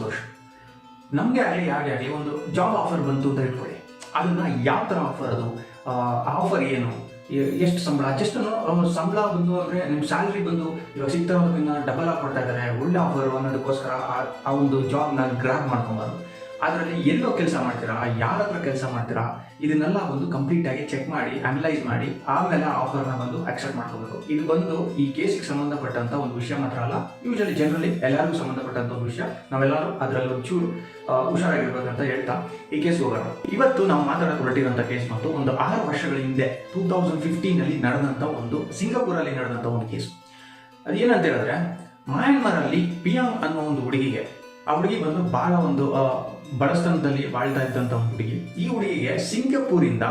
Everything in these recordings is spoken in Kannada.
ಸಂತೋಷ. ನಮಗೆ ಆಗಲಿ ಯಾರಿಗೆ ಆಗಲಿ ಒಂದು ಜಾಬ್ ಆಫರ್ ಬಂತು ಅಂತ ಇಟ್ಕೊಳ್ಳಿ, ಅದನ್ನು ಯಾವ ಥರ ಆಫರ್, ಅದು ಆಫರ್ ಏನು, ಎಷ್ಟು ಸಂಬಳ, ಜಸ್ಟ್ ಸಂಬಳ ಬಂದು ಅಂದರೆ ನಿಮ್ಮ ಸ್ಯಾಲ್ರಿ ಬಂದು ಇವಾಗ ಸಿಗ್ತಾ ಇರೋದಕ್ಕಿಂತ ಡಬಲ್ ಆಗಿ ಕೊಡ್ತಾ ಇದ್ದಾರೆ, ಒಳ್ಳೆ ಆಫರ್ ಅನ್ನೋದಕ್ಕೋಸ್ಕರ ಆ ಒಂದು ಜಾಬ್ನ ಗ್ರ್ಯಾಬ್ ಮಾಡ್ಕೊಬಾರ್ದು. ಅದರಲ್ಲಿ ಎಲ್ಲೋ ಕೆಲಸ ಮಾಡ್ತೀರಾ, ಯಾರ ಹತ್ರ ಕೆಲಸ ಮಾಡ್ತೀರಾ, ಇದನ್ನೆಲ್ಲ ಒಂದು ಕಂಪ್ಲೀಟಾಗಿ ಚೆಕ್ ಮಾಡಿ ಅನಲೈಸ್ ಮಾಡಿ ಆಮೇಲೆ ಆಫರ್ನ ಬಂದು ಅಕ್ಸೆಪ್ಟ್ ಮಾಡ್ಕೋಬೇಕು. ಇದು ಬಂದು ಈ ಕೇಸಿಗೆ ಸಂಬಂಧಪಟ್ಟಂಥ ಒಂದು ವಿಷಯ ಮಾತ್ರ ಅಲ್ಲ, ಯೂಶಲಿ ಜನರಲಿ ಎಲ್ಲರಿಗೂ ಸಂಬಂಧಪಟ್ಟಂಥ ಒಂದು ವಿಷಯ. ನಾವೆಲ್ಲರೂ ಅದರಲ್ಲಿ ಒಂಚೂರು ಹುಷಾರಾಗಿರ್ಬೇಕಂತ ಹೇಳ್ತಾ ಈ ಕೇಸ್ ಹೋಗೋಣ. ಇವತ್ತು ನಾವು ಮಾತಾಡೋಕೆ ಹೊರಟಿರೋಂಥ ಕೇಸ್ ಮತ್ತು ಒಂದು 6 ವರ್ಷಗಳ ಹಿಂದೆ 2015 ನಡೆದಂಥ ಒಂದು ಸಿಂಗಾಪುರಲ್ಲಿ ನಡೆದಂಥ ಒಂದು ಕೇಸ್. ಅದೇನಂತ ಹೇಳಿದ್ರೆ, ಮಯನ್ಮಾರಲ್ಲಿ ಪಿಯಾಂಗ್ ಅನ್ನೋ ಒಂದು ಹುಡುಗಿಗೆ, ಆ ಹುಡುಗಿ ಬಂದು ಬಹಳ ಒಂದು ಬಡಸ್ತನದಲ್ಲಿ ಬಾಳ್ತಾ ಇದ್ದಂಥ ಒಂದು ಹುಡುಗಿ. ಈ ಹುಡುಗಿಗೆ ಸಿಂಗಾಪುರಿಂದ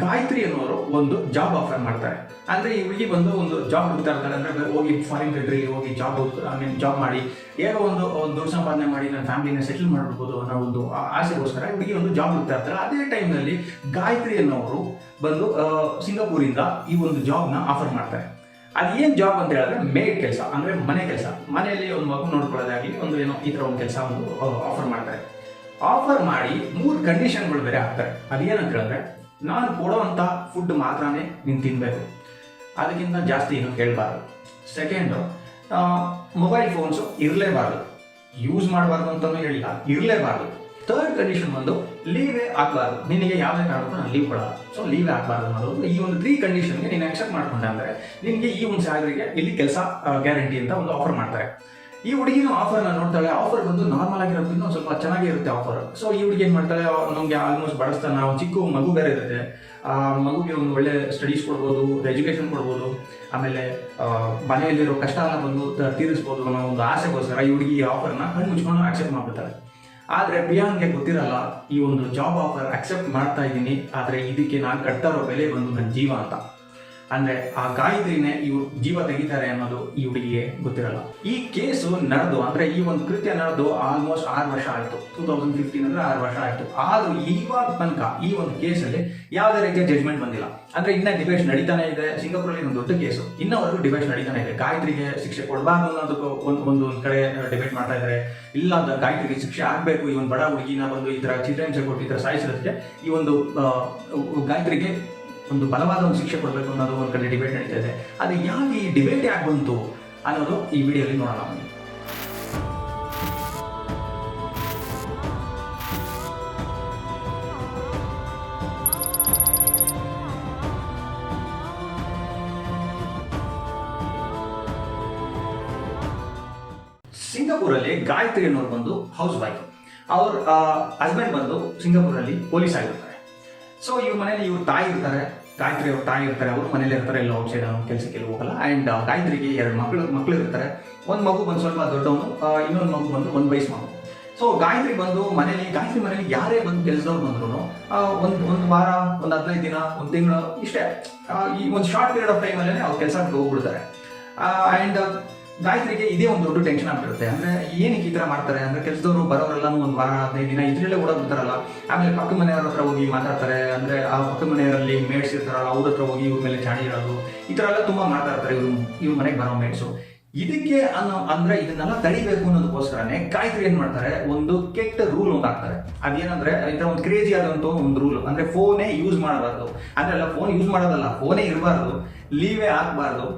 ಗಾಯತ್ರಿ ಅನ್ನೋರು ಒಂದು ಜಾಬ್ ಆಫರ್ ಮಾಡ್ತಾರೆ. ಅಂದರೆ ಈ ಹುಡುಗಿ ಬಂದು ಒಂದು ಜಾಬ್ ಹುಡುಕ್ತಾ ಇರ್ತಾರೆ, ಅಂದರೆ ಹೋಗಿ ಫಾರಿನ್ ಕಂಟ್ರಿಗೆ ಹೋಗಿ ಜಾಬ್ ಮಾಡಿ ಹೇಗೋ ಒಂದು ದುಡ್ಡು ಸಂಪಾದನೆ ಮಾಡಿ ನನ್ನ ಫ್ಯಾಮಿಲಿನ ಸೆಟಲ್ ಮಾಡ್ಬಿಡ್ಬೋದು ಅನ್ನೋ ಒಂದು ಆಸೆಗೋಸ್ಕರ ಹುಡುಗಿ ಒಂದು ಜಾಬ್ ಹುಡುಕ್ತಾ ಇರ್ತಾರೆ. ಅದೇ ಟೈಮ್ನಲ್ಲಿ ಗಾಯತ್ರಿ ಅನ್ನೋರು ಬಂದು ಸಿಂಗಾಪುರಿಂದ ಈ ಒಂದು ಜಾಬ್ನ ಆಫರ್ ಮಾಡ್ತಾರೆ. ಅದೇನು ಜಾಬ್ ಅಂತ ಹೇಳಿದ್ರೆ ಮೇಡ್ ಕೆಲಸ, ಅಂದರೆ ಮನೆ ಕೆಲಸ, ಮನೆಯಲ್ಲಿ ಒಂದು ಮಗು ನೋಡ್ಕೊಳ್ಳೋದಾಗಲಿ ಒಂದು ಏನೋ ಈ ಥರ ಒಂದು ಕೆಲಸ ಒಂದು ಆಫರ್ ಮಾಡ್ತಾರೆ. ಆಫರ್ ಮಾಡಿ 3 ಕಂಡೀಷನ್ಗಳು ಬೇರೆ ಹಾಕ್ತಾರೆ. ಅದೇನಂತ ಹೇಳಿದ್ರೆ, ನಾನು ಕೊಡೋವಂಥ ಫುಡ್ ಮಾತ್ರನೇ ನೀನು ತಿನ್ನಬೇಕು, ಅದಕ್ಕಿಂತ ಜಾಸ್ತಿ ಏನು ಕೇಳಬಾರ್ದು. ಸೆಕೆಂಡು, ಮೊಬೈಲ್ ಫೋನ್ಸು ಇರಲೇಬಾರ್ದು, ಯೂಸ್ ಮಾಡಬಾರ್ದು ಅಂತಲೂ ಹೇಳಿಲ್ಲ, ಇರಲೇಬಾರ್ದು. ಥರ್ಡ್ ಕಂಡೀಷನ್ ಬಂದು ಲೀವೇ ಆಗಬಾರ್ದು, ನಿನಗೆ ಯಾವುದೇ ಕಾರಣಕ್ಕೂ ನಾನು ಲೀವ್ ಕೊಡಲ್ಲ, ಸೊ ಲೀವೇ ಆಗಬಾರ್ದು ಅನ್ನೋದು. ಈ ಒಂದು 3 ಕಂಡೀಷನ್ಗೆ ನೀನು ಅಕ್ಸೆಪ್ಟ್ ಮಾಡ್ಕೊಂಡೆ ಅಂದರೆ ನಿನಗೆ ಈ ಒಂದು ಸ್ಯಾಲರಿಗೆ ಇಲ್ಲಿ ಕೆಲಸ ಗ್ಯಾರಂಟಿ ಅಂತ ಒಂದು ಆಫರ್ ಮಾಡ್ತಾರೆ. ಈ ಹುಡುಗಿನೂ ಆಫರ್ನ ನೋಡ್ತಾಳೆ. ಆಫರ್ ಬಂದು ನಾರ್ಮಲ್ ಆಗಿರೋದ್ರಿಂದ ಒಂದು ಸ್ವಲ್ಪ ಚೆನ್ನಾಗೇ ಇರುತ್ತೆ ಆಫರ್. ಸೊ ಈ ಹುಡುಗಿ ಏನು ಮಾಡ್ತಾಳೆ, ನಮಗೆ ಆಲ್ಮೋಸ್ಟ್ ಬಡಿಸ್ತಾನೆ, ಒಂದು ಚಿಕ್ಕ ಮಗು ಬೇರೆ ಇರುತ್ತೆ, ಆ ಮಗುಗೆ ಒಂದು ಒಳ್ಳೆ ಸ್ಟಡೀಸ್ ಕೊಡ್ಬೋದು, ಎಜುಕೇಷನ್ ಕೊಡ್ಬೋದು, ಆಮೇಲೆ ಮನೆಯಲ್ಲಿರೋ ಕಷ್ಟ ಎಲ್ಲ ಬಂದು ತೀರಿಸ್ಬೋದು ಅನ್ನೋ ಒಂದು ಆಸೆಗೋಸ್ಕರ ಈ ಹುಡುಗಿ ಆಫರ್ನ ಕಣ್ಣು ಮುಚ್ಕೊಂಡು ಅಕ್ಸೆಪ್ಟ್ ಮಾಡ್ಬಿಡ್ತಾಳೆ. ಆದರೆ ಪಿಯಾಂಗ್ಗೆ ಗೊತ್ತಿರಲ್ಲ, ಈ ಒಂದು ಜಾಬ್ ಆಫರ್ ಅಕ್ಸೆಪ್ಟ್ ಮಾಡ್ತಾ ಇದ್ದೀನಿ, ಆದರೆ ಇದಕ್ಕೆ ನಾನು ಕಟ್ತಾ ಇರೋ ಬೆಲೆ ಬಂದು ನನ್ನ ಜೀವ ಅಂತ. ಅಂದರೆ ಆ ಗಾಯತ್ರಿನೇ ಇವ್ರು ಜೀವ ತೆಗಿತಾರೆ ಅನ್ನೋದು ಈ ಹುಡುಗಿಗೆ ಗೊತ್ತಿರಲ್ಲ. ಈ ಕೇಸು ನಡೆದು, ಅಂದರೆ ಈ ಒಂದು ಕೃತ್ಯ ನಡೆದು ಆಲ್ಮೋಸ್ಟ್ 6 ವರ್ಷ ಆಯಿತು. 2015 ಅಂದರೆ 6 ವರ್ಷ ಆಯಿತು. ಆದರೂ ಇವಾಗ ತನಕ ಈ ಒಂದು ಕೇಸಲ್ಲಿ ಯಾವುದೇ ರೀತಿಯ ಜಜ್ಮೆಂಟ್ ಬಂದಿಲ್ಲ. ಅಂದರೆ ಇನ್ನೂ ಡಿಬೇಟ್ ನಡೀತಾನೆ ಇದೆ. ಸಿಂಗಾಪುರಲ್ಲಿ ಒಂದು ದೊಡ್ಡ ಕೇಸು, ಇನ್ನವರೆಗೂ ಡಿಬೇಟ್ ನಡೀತಾನೆ ಇದೆ. ಗಾಯತ್ರಿಗೆ ಶಿಕ್ಷೆ ಕೊಡಬಾರ್ದು ಅನ್ನೋದಕ್ಕೂ ಒಂದು ಕಡೆ ಡಿಬೇಟ್ ಮಾಡ್ತಾ ಇದ್ದಾರೆ. ಇಲ್ಲ, ಗಾಯತ್ರಿಗೆ ಶಿಕ್ಷೆ ಆಗಬೇಕು, ಈ ಒಂದು ಬಡ ಹುಡುಗಿನ ಬಂದು ಈ ಥರ ಚಿತ್ರಹಿಂಸೆ ಕೊಟ್ಟು ಈ ಥರ ಸಾಯಿಸಿರೋದಕ್ಕೆ ಈ ಒಂದು ಗಾಯತ್ರಿಗೆ ಒಂದು ಬಲವಾದ ಒಂದು ಶಿಕ್ಷೆ ಕೊಡಬೇಕು ಅನ್ನೋದು ಒಂದು ಕಡೆ ಡಿಬೇಟ್ ನಡೀತಾ ಇದೆ. ಅದು ಯಾಕೆ ಈ ಡಿಬೇಟ್ ಯಾಕೆ ಬಂತು ಅನ್ನೋದು ಈ ವಿಡಿಯೋಲಿ ನೋಡೋಣ. ಸಿಂಗಾಪುರಲ್ಲಿ ಗಾಯತ್ರಿ ಅನ್ನೋರು ಬಂದು ಹೌಸ್ ವೈಫ್. ಅವ್ರ ಹಸ್ಬೆಂಡ್ ಬಂದು ಸಿಂಗಾಪುರಲ್ಲಿ ಪೊಲೀಸ್ ಆಗಿರ್ತಾರೆ. ಸೊ ಇವ್ರ ಮನೇಲಿ ಇವ್ರ ತಾಯಿ ಇರ್ತಾರೆ, ಗಾಯತ್ರಿ ಅವ್ರ ತಾಯಿ ಇರ್ತಾರೆ, ಅವರು ಮನೇಲಿ ಇರ್ತಾರೆ, ಎಲ್ಲ ಔಟ್ ಸೈಡ್ ಕೆಲಸಕ್ಕೆ ಹೋಗಲ್ಲ. ಆ್ಯಂಡ್ ಗಾಯತ್ರಿಗೆ 2 ಮಕ್ಕಳು ಇರ್ತಾರೆ. ಒಂದು ಮಗು ಬಂದು ಸ್ವಲ್ಪ ದೊಡ್ಡವನು, ಇನ್ನೊಂದು ಮಗು ಬಂದು 1 ವಯಸ್ಸು ಮಗು. ಸೊ ಗಾಯತ್ರಿ ಗಾಯತ್ರಿ ಮನೇಲಿ ಯಾರೇ ಬಂದು ಕೆಲಸದವ್ರು ಬಂದ್ರು ಒಂದು ವಾರ, ಒಂದು 15 ದಿನ, 1 ತಿಂಗಳು ಇಷ್ಟೇ, ಈ ಒಂದು ಶಾರ್ಟ್ ಪೀರಿಯಡ್ ಆಫ್ ಟೈಮಲ್ಲೇ ಅವ್ರು ಕೆಲಸಕ್ಕೆ ಹೋಗ್ಬಿಡ್ತಾರೆ. ಆ್ಯಂಡ್ ಗಾಯತ್ರಿಗೆ ಇದೇ ಒಂದು ದೊಡ್ಡ ಟೆನ್ಷನ್ ಆಗ್ಬಿಡುತ್ತೆ. ಅಂದರೆ ಏನಕ್ಕೆ ಈ ಥರ ಮಾಡ್ತಾರೆ ಅಂದರೆ, ಕೆಲಸದವರು ಬರೋರೆಲ್ಲನೂ 1 ವಾರ 15 ದಿನ ಇದರಲ್ಲೇ ಓಡೋಗ್ಬಿಡ್ತಾರಲ್ಲ. ಆಮೇಲೆ ಪಕ್ಕದ ಮನೆಯವ್ರ ಹತ್ರ ಹೋಗಿ ಮಾತಾಡ್ತಾರೆ, ಅಂದರೆ ಆ ಪಕ್ಕದ ಮನೆಯವರಲ್ಲಿ ಮೇಡ್ಸ್ ಇರ್ತಾರಲ್ಲ, ಅವ್ರ ಹತ್ರ ಹೋಗಿ ಇವ್ರ ಮೇಲೆ ಚಾಡಿ ಇರೋದು, ಈ ಥರ ಎಲ್ಲ ತುಂಬ ಮಾತಾಡ್ತಾರೆ ಇವ್ರ ಮನೆಗೆ ಬರೋ ಮೇಡ್ಸು. ಇದಕ್ಕೆ ಅಂದರೆ ಇದನ್ನೆಲ್ಲ ತಡಿಬೇಕು ಅನ್ನೋದಕ್ಕೋಸ್ಕರನೇ ಗಾಯತ್ರಿ ಏನು ಮಾಡ್ತಾರೆ, ಒಂದು ಕೆಟ್ಟ ರೂಲ್ ಒಂದು ಹಾಕ್ತಾರೆ. ಅದೇನಂದರೆ ಈ ಥರ ಒಂದು ಕ್ರೇಜಿ ಆದಂಥ ಒಂದು ರೂಲ್, ಅಂದರೆ ಫೋನೇ ಯೂಸ್ ಮಾಡಬಾರ್ದು. ಅಂದರೆ ಎಲ್ಲ ಫೋನ್ ಯೂಸ್ ಮಾಡೋದಲ್ಲ, ಫೋನೇ ಇರಬಾರ್ದು, ಲೀವೇ ಹಾಕಬಾರ್ದು,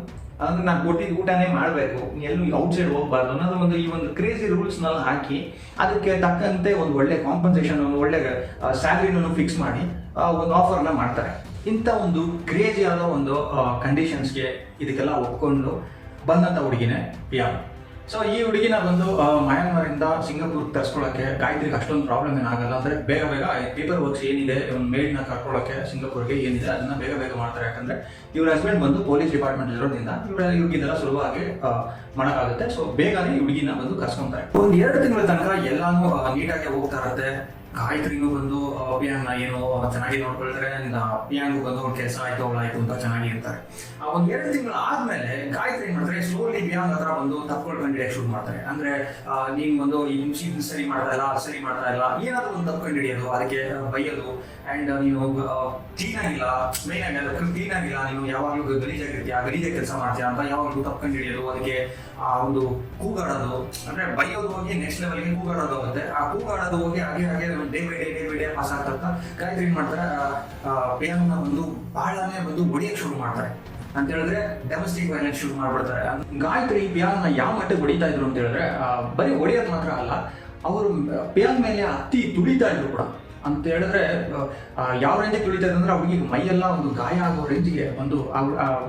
ಅಂದ್ರೆ ನಾನು ಕೊಟ್ಟಿದ್ದು ಊಟನೇ ಮಾಡಬೇಕು, ಎಲ್ಲೂ ಔಟ್ಸೈಡ್ ಹೋಗ್ಬಾರ್ದು ಅನ್ನೋದು ಒಂದು ಈ ಒಂದು ಕ್ರೇಜಿ ರೂಲ್ಸ್ನೆಲ್ಲ ಹಾಕಿ ಅದಕ್ಕೆ ತಕ್ಕಂತೆ ಒಂದು ಒಳ್ಳೆ ಕಾಂಪನ್ಸೇಷನ್, ಒಂದು ಒಳ್ಳೆ ಸ್ಯಾಲ್ರಿನೂ ಫಿಕ್ಸ್ ಮಾಡಿ ಒಂದು ಆಫರ್ನ ಮಾಡ್ತಾರೆ. ಇಂಥ ಒಂದು ಕ್ರೇಜಿ ಆದ ಒಂದು ಕಂಡೀಷನ್ಸ್ಗೆ ಇದಕ್ಕೆಲ್ಲ ಒಪ್ಕೊಂಡು ಬಂದಂಥ ಹುಡುಗಿನೇ ಪಿಯಾಂಗ್. ಸೊ ಈ ಹುಡುಗಿನ ಬಂದು ಮಯನ್ಮಾರಿಂದ ಸಿಂಗಾಪುರ್ಗೆ ತರಿಸ್ಕೊಳ್ಳೋಕ್ಕೆ ಗಾಯತ್ರಿಗೆ ಅಷ್ಟೊಂದು ಪ್ರಾಬ್ಲಮ್ ಏನಾಗಲ್ಲ. ಅಂದರೆ ಬೇಗ ಪೇಪರ್ ವರ್ಕ್ಸ್ ಏನಿದೆ, ಒಂದು ಮೇಡ್ನ ಕರ್ಕೊಳ್ಳೋಕ್ಕೆ ಸಿಂಗಾಪುರ್ಗೆ ಏನಿದೆ ಅದನ್ನು ಬೇಗ ಮಾಡ್ತಾರೆ. ಯಾಕಂದರೆ ಇವ್ರ ಹಸ್ಬೆಂಡ್ ಬಂದು ಪೊಲೀಸ್ ಡಿಪಾರ್ಟ್ಮೆಂಟ್ ಇರೋದ್ರಿಂದ ಇವ್ರಿಗೆಲ್ಲ ಸುಲಭವಾಗಿ ಮಾಡೋಕ್ಕಾಗುತ್ತೆ. ಸೊ ಬೇಗನೆ ಈ ಹುಡುಗಿನ ಬಂದು ಕರ್ಸ್ಕೊತಾರೆ. ಒಂದು 2 ತಿಂಗಳ ತನಕ ಎಲ್ಲಾನು ನೀಟಾಗಿ ಹೋಗ್ತಾ ಇರುತ್ತೆ. ಗಾಯತ್ರಿನೂ ಬಂದು ಅಭಿಯಾನ ಏನೋ ಚೆನ್ನಾಗಿ ನೋಡ್ಕೊಳ್ತಾರೆ, ಅಭಿಯಾನ್ಗೂ ಬಂದು ಅವ್ರ ಕೆಲಸ ಆಯ್ತು ಅವಳಾಯ್ತು ಅಂತ ಚೆನ್ನಾಗಿ ಇರ್ತಾರೆ. ಆ ಒಂದು 2 ತಿಂಗಳು ಆದ್ಮೇಲೆ ಗಾಯತ್ರಿ ಏನ್ ಮಾಡ್ತಾರೆ, ಸ್ಲೋಲಿ ಬಿಯಾಂಗ್ ಹತ್ರ ಬಂದು ತಪ್ಕೊಳ್ಕೊಂಡು ಹಿಡಿಯಕ್ಕೆ ಶುರು ಮಾಡ್ತಾರೆ. ಅಂದ್ರೆ ನೀನ್ ಬಂದು ಈ ನಿಮಿಷ ಸರಿ ಮಾಡ್ತಾ ಇಲ್ಲ ಏನಾದ್ರು ಒಂದು ತಪ್ಕೊಂಡು ಹಿಡಿಯೋದು, ಅದಕ್ಕೆ ಬೈಯೋದು. ಅಂಡ್ ನೀನು ಕ್ಲೀನ್ ಆಗಿಲ್ಲ, ಮೈನ್ ಆಗಿ ಕ್ಲೀನ್ ಆಗಿಲ್ಲ, ನೀನು ಯಾವಾಗಲೂ ಗಲೀಜಾಗಿ ಕೆಲಸ ಮಾಡ್ತೀಯ ಅಂತ ಯಾವಾಗಲೂ ತಪ್ಕೊಂಡು ಹಿಡಿಯೋದು. ಅದಕ್ಕೆ ಆ ಒಂದು ಕೂಗಾಡೋದು, ಅಂದ್ರೆ ಬೈಯೋದು ಹೋಗಿ ನೆಕ್ಸ್ಟ್ ಲೆವೆಲ್ಗೆ ಕೂಗಾಡೋದು ಆಗುತ್ತೆ. ಆ ಕೂಗಾಡೋದು ಹೋಗಿ ಹಾಗೆ ಡೇ ಬೈ ಡೇ ಪಾಸ್ ಆಗ್ತಾ ಗಾಯತ್ರಿ ಏನ್ ಮಾಡ್ತಾರೆ, ಬಿಯಾಂಗ್ನ ಒಂದು ಬಹಳನೇ ಒಂದು ಹೊಡಿಯಕ್ಕೆ ಶುರು ಮಾಡ್ತಾರೆ. ಅಂತ ಹೇಳಿದ್ರೆ ಡೊಮೆಸ್ಟಿಕ್ ವೈಲೆನ್ಸ್ ಶುರು ಮಾಡ್ಬಿಡ್ತಾರೆ. ಗಾಯತ್ರಿ ಬಿಯಾಂಗ್ನ ಯಾವ ಮಟ್ಟಕ್ಕೆ ಹೊಡಿತಾ ಇದ್ರು ಅಂತ ಹೇಳಿದ್ರೆ, ಬರೀ ಹೊಡಿಯೋದು ಮಾತ್ರ ಅಲ್ಲ, ಅವರು ಬಿಯಾಂಗ್ ಮೇಲೆ ಹತ್ತಿ ತುಳಿತಾ ಇದ್ರು ಕೂಡ. ಅಂತ ಹೇಳಿದ್ರೆ ಯಾವ ರೇಂಜಿಗೆ ತುಳಿತಾ ಇದ್ರು ಅಂದ್ರೆ, ಅವ್ರಿಗೆ ಮೈಯೆಲ್ಲ ಒಂದು ಗಾಯ ಆಗೋ ರೇಂಜಿಗೆ ಒಂದು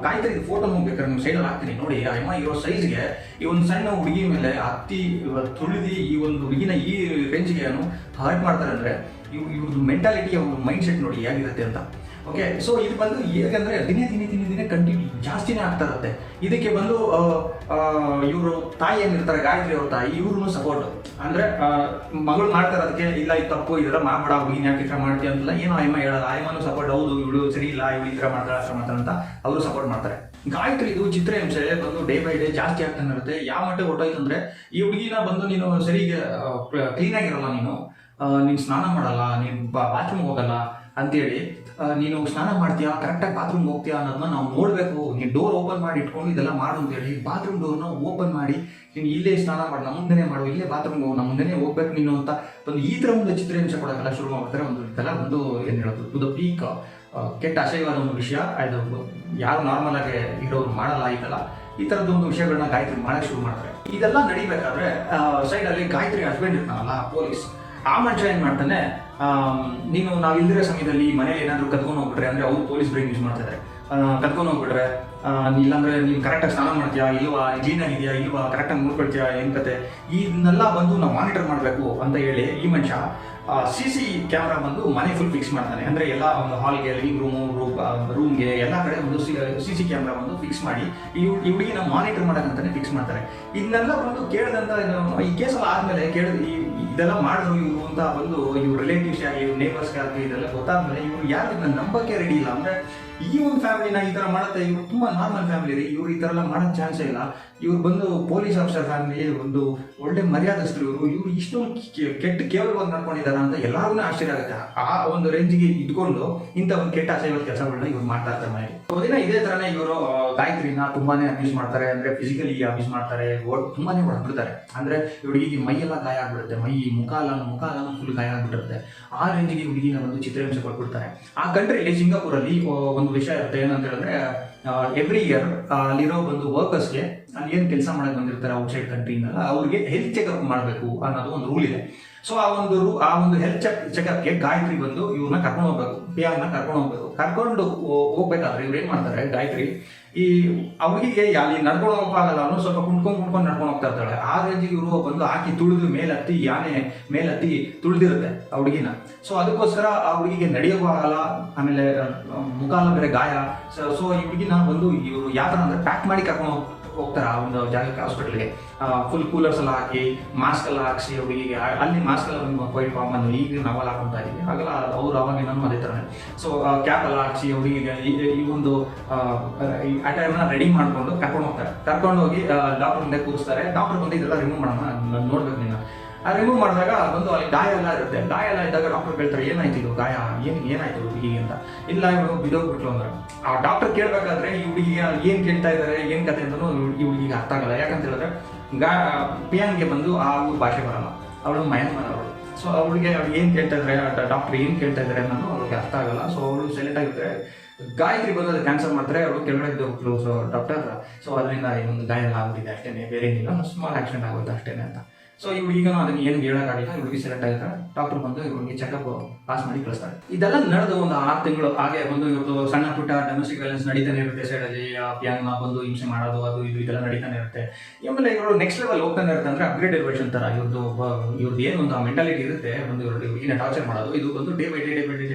ಗಾಯತ್ರಿ ಫೋಟೋ ಹೋಗ್ಬೇಕಾದ್ರೆ ನಿಮ್ಮ ಸೈಡಲ್ಲಿ ಹಾಕ್ತೀನಿ ನೋಡಿ. ಆ ಅಮ್ಮ ಇರೋ ಸೈಜ್ಗೆ ಈ ಒಂದು ಸಣ್ಣ ಹುಡುಗಿ ಮೇಲೆ ಹತ್ತಿ ತುಳಿದು ಈ ಒಂದು ಹುಡುಗಿನ ಈ ರೇಂಜ್ಗೆ ಏನು ಹರ್ಟ್ ಮಾಡ್ತಾರೆ ಅಂದ್ರೆ, ಇವ್ರದ್ದು ಮೆಂಟಾಲಿಟಿ, ಅವ್ರ ಮೈಂಡ್ ಸೆಟ್ ನೋಡಿ ಹೇಗಿರುತ್ತೆ ಅಂತ. ಓಕೆ, ಸೊ ಇದು ಬಂದು ಹೇಗಂದ್ರೆ ದಿನೇ ಕಂಟಿನ್ಯೂ ಜಾಸ್ತಿನೇ ಆಗ್ತಾ ಇರುತ್ತೆ. ಇದಕ್ಕೆ ಬಂದು ಇವರು ತಾಯಿ ಏನಿರ್ತಾರೆ, ಗಾಯತ್ರಿ ಅವ್ರ ತಾಯಿ, ಇವ್ರು ಸಪೋರ್ಟ್. ಅಂದ್ರೆ ಮಗಳು ಮಾಡ್ತಾರೆ, ಅದಕ್ಕೆ ಇಲ್ಲ ಇದು ತಪ್ಪು, ಇದೆಲ್ಲ ಮಾಡಬೇಡ, ಹುಡುಗಿನ ಯಾಕೆ ಈ ಥರ ಮಾಡ್ತೀಯ ಅಂತೆಲ್ಲ ಏನೋ ಅಯ್ಯಮ್ಮ ಹೇಳೋದು. ಅಯ್ಯಮ್ಮನೂ ಸಪೋರ್ಟ್, ಹೌದು ಇವಳು ಸರಿ ಇಲ್ಲ, ಇವಳು ಈ ಥರ ಮಾಡ್ತಾರೆ ಅಷ್ಟು ಮಾಡ್ತಾರೆ ಅಂತ ಅವರು ಸಪೋರ್ಟ್ ಮಾಡ್ತಾರೆ. ಗಾಯತ್ರಿದು ಚಿತ್ರಹಿಂಸೆ ಬಂದು ಡೇ ಬೈ ಡೇ ಜಾಸ್ತಿ ಆಗ್ತಾನೆ ಇರುತ್ತೆ. ಯಾವ ಮಟ್ಟಿಗೆ ಹೊಟ್ಟೋಯ್ತು ಅಂದ್ರೆ, ಈ ಹುಡುಗಿನ ಬಂದು ನೀನು ಸರಿಗೆ ಕ್ಲೀನಾಗಿರಲ್ಲ, ನೀನು ಸ್ನಾನ ಮಾಡಲ್ಲ, ನೀನು ಬಾತ್ರೂಮ್ ಹೋಗಲ್ಲ ಅಂತೇಳಿ, ನೀನು ಸ್ನಾನ ಮಾಡ್ತೀಯಾ, ಕರೆಕ್ಟಾಗಿ ಬಾತ್ರೂಮ್ ಹೋಗ್ತೀಯಾ ಅನ್ನೋದನ್ನ ನಾವು ನೋಡಬೇಕು, ನೀನು ಡೋರ್ ಓಪನ್ ಮಾಡಿ ಇಟ್ಕೊಂಡು ಇದೆಲ್ಲ ಮಾಡು ಅಂತೇಳಿ ಬಾತ್ರೂಮ್ ಡೋರ್ನ ಓಪನ್ ಮಾಡಿ, ನೀನು ಇಲ್ಲೇ ಸ್ನಾನ ಮಾಡಿ ನಮ್ಮ ಮುಂದೆನೇ ಮಾಡು, ಇಲ್ಲೇ ಬಾತ್ರೂಮ್ ಹೋಗಿ ನಮ್ಮ ಮುಂದೆನೇ ಹೋಗ್ಬೇಕು ನೀನು ಅಂತ ಒಂದು ಈ ಥರ ಒಂದು ಚಿತ್ರಹಿಂಸೆ ಕೊಡೋಕ್ಕೆಲ್ಲ ಶುರು ಮಾಡ್ತಾರೆ. ಇದೆಲ್ಲ ಒಂದು ಏನು ಹೇಳೋದು, ಟು ದ ಪೀಕ್ ಕೆಟ್ಟ ಅಸಹ್ಯವಾದ ಒಂದು ವಿಷಯ. ಅದು ಯಾರು ನಾರ್ಮಲ್ ಆಗಿ ಇರೋರು ಮಾಡಲ್ಲ. ಈ ಥರದ್ದು ಒಂದು ವಿಷಯಗಳನ್ನ ಗಾಯತ್ರಿ ಮಾಡಕ್ಕೆ ಶುರು ಮಾಡ್ತಾರೆ. ಇದೆಲ್ಲ ನಡಿಬೇಕಾದ್ರೆ ಸೈಡಲ್ಲಿ ಗಾಯತ್ರಿ ಹಸ್ಬೆಂಡ್ ಇರ್ತಾನಲ್ಲ ಪೊಲೀಸ್, ಆ ಮನುಷ್ಯ ಏನು ಮಾಡ್ತಾನೆ, ನಾವು ಇಲ್ದಿರೋ ಸಮಯದಲ್ಲಿ ಮನೇಲಿ ಏನಾದರೂ ಕತ್ಕೊಂಡು ಹೋಗ್ಬಿಟ್ರೆ, ಅಂದರೆ ಅವ್ರು ಪೊಲೀಸ್ ಬ್ರೇಕ್ ಯೂಸ್ ಮಾಡ್ತಿದ್ದಾರೆ, ಕತ್ಕೊಂಡು ಹೋಗ್ಬಿಟ್ರೆ, ಇಲ್ಲಾಂದ್ರೆ ನೀನು ಕರೆಕ್ಟಾಗಿ ಸ್ನಾನ ಮಾಡ್ತೀಯಾ ಇಲ್ವಾ, ಕ್ಲೀನಾಗಿದೆಯಾ ಇಲ್ವಾ, ಕರೆಕ್ಟಾಗಿ ನೋಡ್ಕೊಳ್ತೀಯಾ ಏನು ಕತೆ, ಇದನ್ನೆಲ್ಲ ಬಂದು ನಾವು ಮಾನಿಟರ್ ಮಾಡಬೇಕು ಅಂತ ಹೇಳಿ ಈ ಮನುಷ್ಯ CC ಕ್ಯಾಮ್ರಾ ಬಂದು ಮನೆ ಫುಲ್ ಫಿಕ್ಸ್ ಮಾಡ್ತಾನೆ. ಅಂದರೆ ಎಲ್ಲ ಒಂದು ಹಾಲ್ಗೆ, ಲಿವಿಂಗ್ ರೂಮ್ಗೆ ಎಲ್ಲ ಕಡೆ ಒಂದು CC ಕ್ಯಾಮ್ರಾ ಬಂದು ಫಿಕ್ಸ್ ಮಾಡಿ ಈ ಹುಡುಗಿನ ಮಾನಿಟರ್ ಮಾಡೋಕ್ಕಂತಾನೆ ಫಿಕ್ಸ್ ಮಾಡ್ತಾರೆ. ಇದನ್ನೆಲ್ಲ ಬಂದು ಕೇಳಿದಂತ ಈ ಕೇಸೆಲ್ಲ ಆದಮೇಲೆ ಇದೆಲ್ಲ ಮಾಡಿದ್ರು ಇವರು ಅಂತ ಬಂದು ಇವ್ರ ರಿಲೇಟಿವ್ಸ್ ಆಗಲಿ, ಇವ್ರ ನೇಬರ್ಸ್ಗೆ ಆಗಲಿ ಇದೆಲ್ಲ ಗೊತ್ತಾದ್ಮೇಲೆ ಇವ್ರು ಯಾರು ಇದನ್ನ ನಂಬಕ್ಕೆ ರೆಡಿ ಇಲ್ಲ. ಅಂದರೆ ಈ ಒಂದು ಫ್ಯಾಮಿಲಿನ ಈ ಥರ ಮಾಡುತ್ತೆ, ಇವ್ರು ತುಂಬ ನಾರ್ಮಲ್ ಫ್ಯಾಮಿಲಿ ರೀ, ಇವ್ರು ಈ ಥರ ಎಲ್ಲ ಮಾಡೋಕ್ಕೆ ಚಾನ್ಸೇ ಇಲ್ಲ. ಇವ್ರು ಬಂದು ಪೊಲೀಸ್ ಆಫೀಸರ್ ಫ್ಯಾಮಿಲಿ, ಒಂದು ಒಳ್ಳೆ ಮರ್ಯಾದಸ್ಥರು ಇವರು ಇಷ್ಟೊಂದು ಕೆಟ್ಟ ಕೇವಲವಾಗಿ ನಡ್ಕೊಂಡಿದ್ದಾರೆ ಅಂತ ಎಲ್ಲರಿಗೂ ಆಶ್ಚರ್ಯ ಆಗುತ್ತೆ. ಆ ಒಂದು ರೇಂಜಿಗೆ ಇದ್ಕೊಂಡು ಇಂಥ ಒಂದು ಕೆಟ್ಟ ಅಸಹ್ಯವಾದ ಕೆಲಸಗಳನ್ನ ಇವ್ರು ಮಾಡ್ತಾ ಇರ್ತಾರೆ ಮನೆಯಲ್ಲಿ. ಒಂದಿನ ಇದೇ ಥರನೇ ಇವರು ಗಾಯತ್ರಿನ ತುಂಬಾನೇ ಅಬ್ಯೂಸ್ ಮಾಡ್ತಾರೆ. ಅಂದರೆ ಫಿಸಿಕಲಿ ಅಬ್ಯೂಸ್ ಮಾಡ್ತಾರೆ, ತುಂಬಾನೇ ಹೊಡೆದ್ಬಿಡ್ತಾರೆ. ಅಂದರೆ ಹುಡುಗಿಗೆ ಮೈಯೆಲ್ಲ ಗಾಯ ಆಗ್ಬಿಡುತ್ತೆ, ಮುಖ ಎಲ್ಲ ಫುಲ್ ಗಾಯ ಆಗ್ಬಿಟ್ಟಿರುತ್ತೆ. ಆ ರೇಂಜಿಗೆ ಹುಡುಗಿನ ಒಂದು ಚಿತ್ರಹಿಂಸೆ ಕೊಟ್ಬಿಡ್ತಾರೆ. ಆ ಕಂಟ್ರಿಯಲ್ಲಿ ಸಿಂಗಾಪುರಲ್ಲಿ ಒಂದು ವಿಷಯ ಇರುತ್ತೆ, ಏನಂತ ಹೇಳಿದ್ರೆ ಎವ್ರಿ ಇಯರ್ ಅಲ್ಲಿರೋ ಒಂದು ವರ್ಕರ್ಸ್ಗೆ, ಅಲ್ಲಿ ಏನು ಕೆಲಸ ಮಾಡಕ್ಕೆ ಬಂದಿರ್ತಾರೆ ಔಟ್ಸೈಡ್ ಕಂಟ್ರಿಯಿಂದಲ್ಲ, ಅವ್ರಿಗೆ ಹೆಲ್ತ್ ಚೆಕಪ್ ಮಾಡಬೇಕು ಅನ್ನೋದು ಒಂದು ರೂಲ್ ಇದೆ. ಸೊ ಆ ಒಂದು ಹೆಲ್ತ್ ಚೆಕಪ್ಗೆ ಗಾಯತ್ರಿ ಬಂದು ಇವ್ರನ್ನ ಕರ್ಕೊಂಡು ಹೋಗ್ಬೇಕು, ಬಿಯಾಂಗ್ನ ಕರ್ಕೊಂಡು ಹೋಗ್ಬೇಕಾದ್ರೆ ಇವ್ರು ಏನು ಮಾಡ್ತಾರೆ, ಗಾಯತ್ರಿ ಈ ಅವ್ರಿಗೆ ಅಲ್ಲಿ ನಡ್ಕೊಂಡು ಹೋಗಕ್ಕಾಗಲ್ಲ, ಅವನು ಸ್ವಲ್ಪ ಕುಣ್ಕೊಂಡು ನಡ್ಕೊಂಡು ಹೋಗ್ತಾ ಇರ್ತಾಳೆ. ಆ ರೇಂಜಿಗೆ ಇವರು ಬಂದು ಹಾಕಿ ತುಳಿದು ಮೇಲತ್ತಿ ತುಳಿದಿರುತ್ತೆ ಆ ಹುಡುಗಿನ. ಸೊ ಅದಕ್ಕೋಸ್ಕರ ಆ ಹುಡುಗಿಗೆ ನಡೆಯೋಕ್ಕೂ ಆಗಲ್ಲ, ಆಮೇಲೆ ಮುಖ ಬೇರೆ ಗಾಯ. ಸೊ ಈ ಹುಡುಗಿನ ಬಂದು ಇವರು ಯಾವ ಥರ ಅಂದರೆ ಪ್ಯಾಕ್ ಮಾಡಿ ಕರ್ಕೊಂಡು ಹೋಗ್ತಾರೆ ಆ ಒಂದು ಜಾಗಕ್ಕೆ, ಹಾಸ್ಪಿಟಲ್ಗೆ. ಫುಲ್ ಕೂಲರ್ಸ್ ಎಲ್ಲ ಹಾಕಿ, ಮಾಸ್ಕ್ ಎಲ್ಲ ಹಾಕಿಸಿ ಹುಡುಗಿಗೆ. ಅಲ್ಲಿ ಮಾಸ್ಕ್ ಎಲ್ಲ ವೈಟ್ ಕಾಮನ್, ಈಗ ನಾವೆಲ್ಲ ಹಾಕೊತಾ ಇದ್ದೀವಿ, ಹಾಗೆಲ್ಲ ಅವ್ರು ಅವಾಗ ನಾನು ಅದೇ ಥರನೇ. ಸೊ ಕ್ಯಾಪ್ ಎಲ್ಲ ಹಾಕಿಸಿ ಹುಡುಗಿಗೆ ಈ ಒಂದು ಅಟೈರ್ನ ರೆಡಿ ಮಾಡಿಕೊಂಡು ಕರ್ಕೊಂಡು ಹೋಗಿ ಡಾಕ್ಟರ್ ಮುಂದೆ ಕೂರಿಸ್ತಾರೆ. ಡಾಕ್ಟರ್ ಬಂದು ಇದೆಲ್ಲ ರಿಮೂವ್ ಮಾಡೋಣ, ನಾನು ನೋಡ್ಬೇಕು ನೀನು. ರಿಮೂವ್ ಮಾಡಿದಾಗ ಬಂದು ಅಲ್ಲಿ ಗಾಯ ಎಲ್ಲ ಇರುತ್ತೆ. ಗಾಯ ಎಲ್ಲ ಇದ್ದಾಗ ಡಾಕ್ಟರ್ ಕೇಳ್ತಾರೆ, ಏನಾಯ್ತು ಇದು ಗಾಯ, ಏನಾಯ್ತು ಹುಡುಗಿಗೆ ಅಂತ. ಇಲ್ಲ ಇವರು ಬಿದ್ದೋಗ್ಬಿಟ್ಲು ಅಂದ್ರೆ, ಆ ಡಾಕ್ಟರ್ ಕೇಳಬೇಕಾದ್ರೆ ಈ ಹುಡುಗಿಗೆ ಏನು ಕೇಳ್ತಾ ಇದ್ದಾರೆ, ಏನು ಕತೆ ಅಂತಲೂ ಈ ಹುಡುಗಿಗೆ ಅರ್ಥ ಆಗಲ್ಲ. ಯಾಕಂತ ಹೇಳಿದ್ರೆ ಪಿಯಾನ್ಗೆ ಬಂದು ಆ ಊರು ಭಾಷೆ ಬರಲ್ಲ, ಅವಳು ಮಯನ್ಮಾರ್ ಅವಳು. ಸೊ ಅವಳಿಗೆ ಏನು ಕೇಳ್ತಾ ಇದ್ದಾರೆ, ಡಾಕ್ಟರ್ ಏನು ಕೇಳ್ತಾ ಇದ್ದಾರೆ ಅನ್ನೋದು ಅವ್ಳಿಗೆ ಅರ್ಥ ಆಗಲ್ಲ. ಸೊ ಅವಳು ಸೈಲೆಂಟ್ ಆಗಿರ್ತಾರೆ. ಗಾಯತ್ರಿ ಬಂದು ಅದು ಕ್ಯಾನ್ಸಲ್ ಮಾಡ್ತಾರೆ, ಅವರು ಕೆಳಗಡೆ ಇದ್ದೋಗ್ಬಿಟ್ರು. ಸೊ ಡಾಕ್ಟರ್, ಸೊ ಅದರಿಂದ ಒಂದು ಗಾಯ ಎಲ್ಲ ಆಗೋದಿದೆ ಅಷ್ಟೇ, ಬೇರೆ ಏನಿಲ್ಲ, ಸ್ಮಾಲ್ ಆಕ್ಸಿಡೆಂಟ್ ಆಗುತ್ತೆ ಅಷ್ಟೇ ಅಂತ. ಸೊ ಇವ್ರಿಗೀಗ ಅದನ್ನು ಏನು ಹೇಳೋಕ್ಕಾಗಿಲ್ಲ, ಹುಡುಗಿ ಸೆಲೆಕ್ಟ್ ಆಗಿರ್ತಾರೆ. ಡಾಕ್ಟರ್ ಬಂದು ಇವ್ರಿಗೆ ಚೆಕಪ್ ಪಾಸ್ ಮಾಡಿ ಕಳಿಸ್ತಾರೆ. ಇದೆಲ್ಲ ನಡೆದು ಒಂದು 6 ತಿಂಗಳು ಹಾಗೆ ಬಂದು ಇವ್ರದ್ದು ಸಣ್ಣ ಪುಟ್ಟ ಡೊಮೆಸ್ಟಿಕ್ ವೈಲೆನ್ಸ್ ನಡೀತಾನೆ ಇರುತ್ತೆ. ಸೈಡಲ್ಲಿ ಪಿಯಾನ್ನ ಬಂದು ಹಿಂಸೆ ಮಾಡೋದು, ಅದು ಇದೆಲ್ಲ ನಡೀತಾನೆ ಇರುತ್ತೆ. ಆಮೇಲೆ ಇವರು ನೆಕ್ಸ್ಟ್ ಲೆವೆಲ್ ಹೋಗ್ತಾನೆ ಇರುತ್ತೆ. ಅಂದರೆ ಅಪ್ಗ್ರೇಡೆಡ್ ವರ್ಷನ್ ಥರ ಇವ್ರದ್ದು ಏನೊಂದು ಮೆಂಟಾಲಿಟಿ ಇರುತ್ತೆ, ಒಂದು ಹುಡುಗಿನ ಟಾರ್ಚರ್ ಮಾಡೋದು, ಇದು ಬಂದು ಡೇ ಬೈ ಡೇ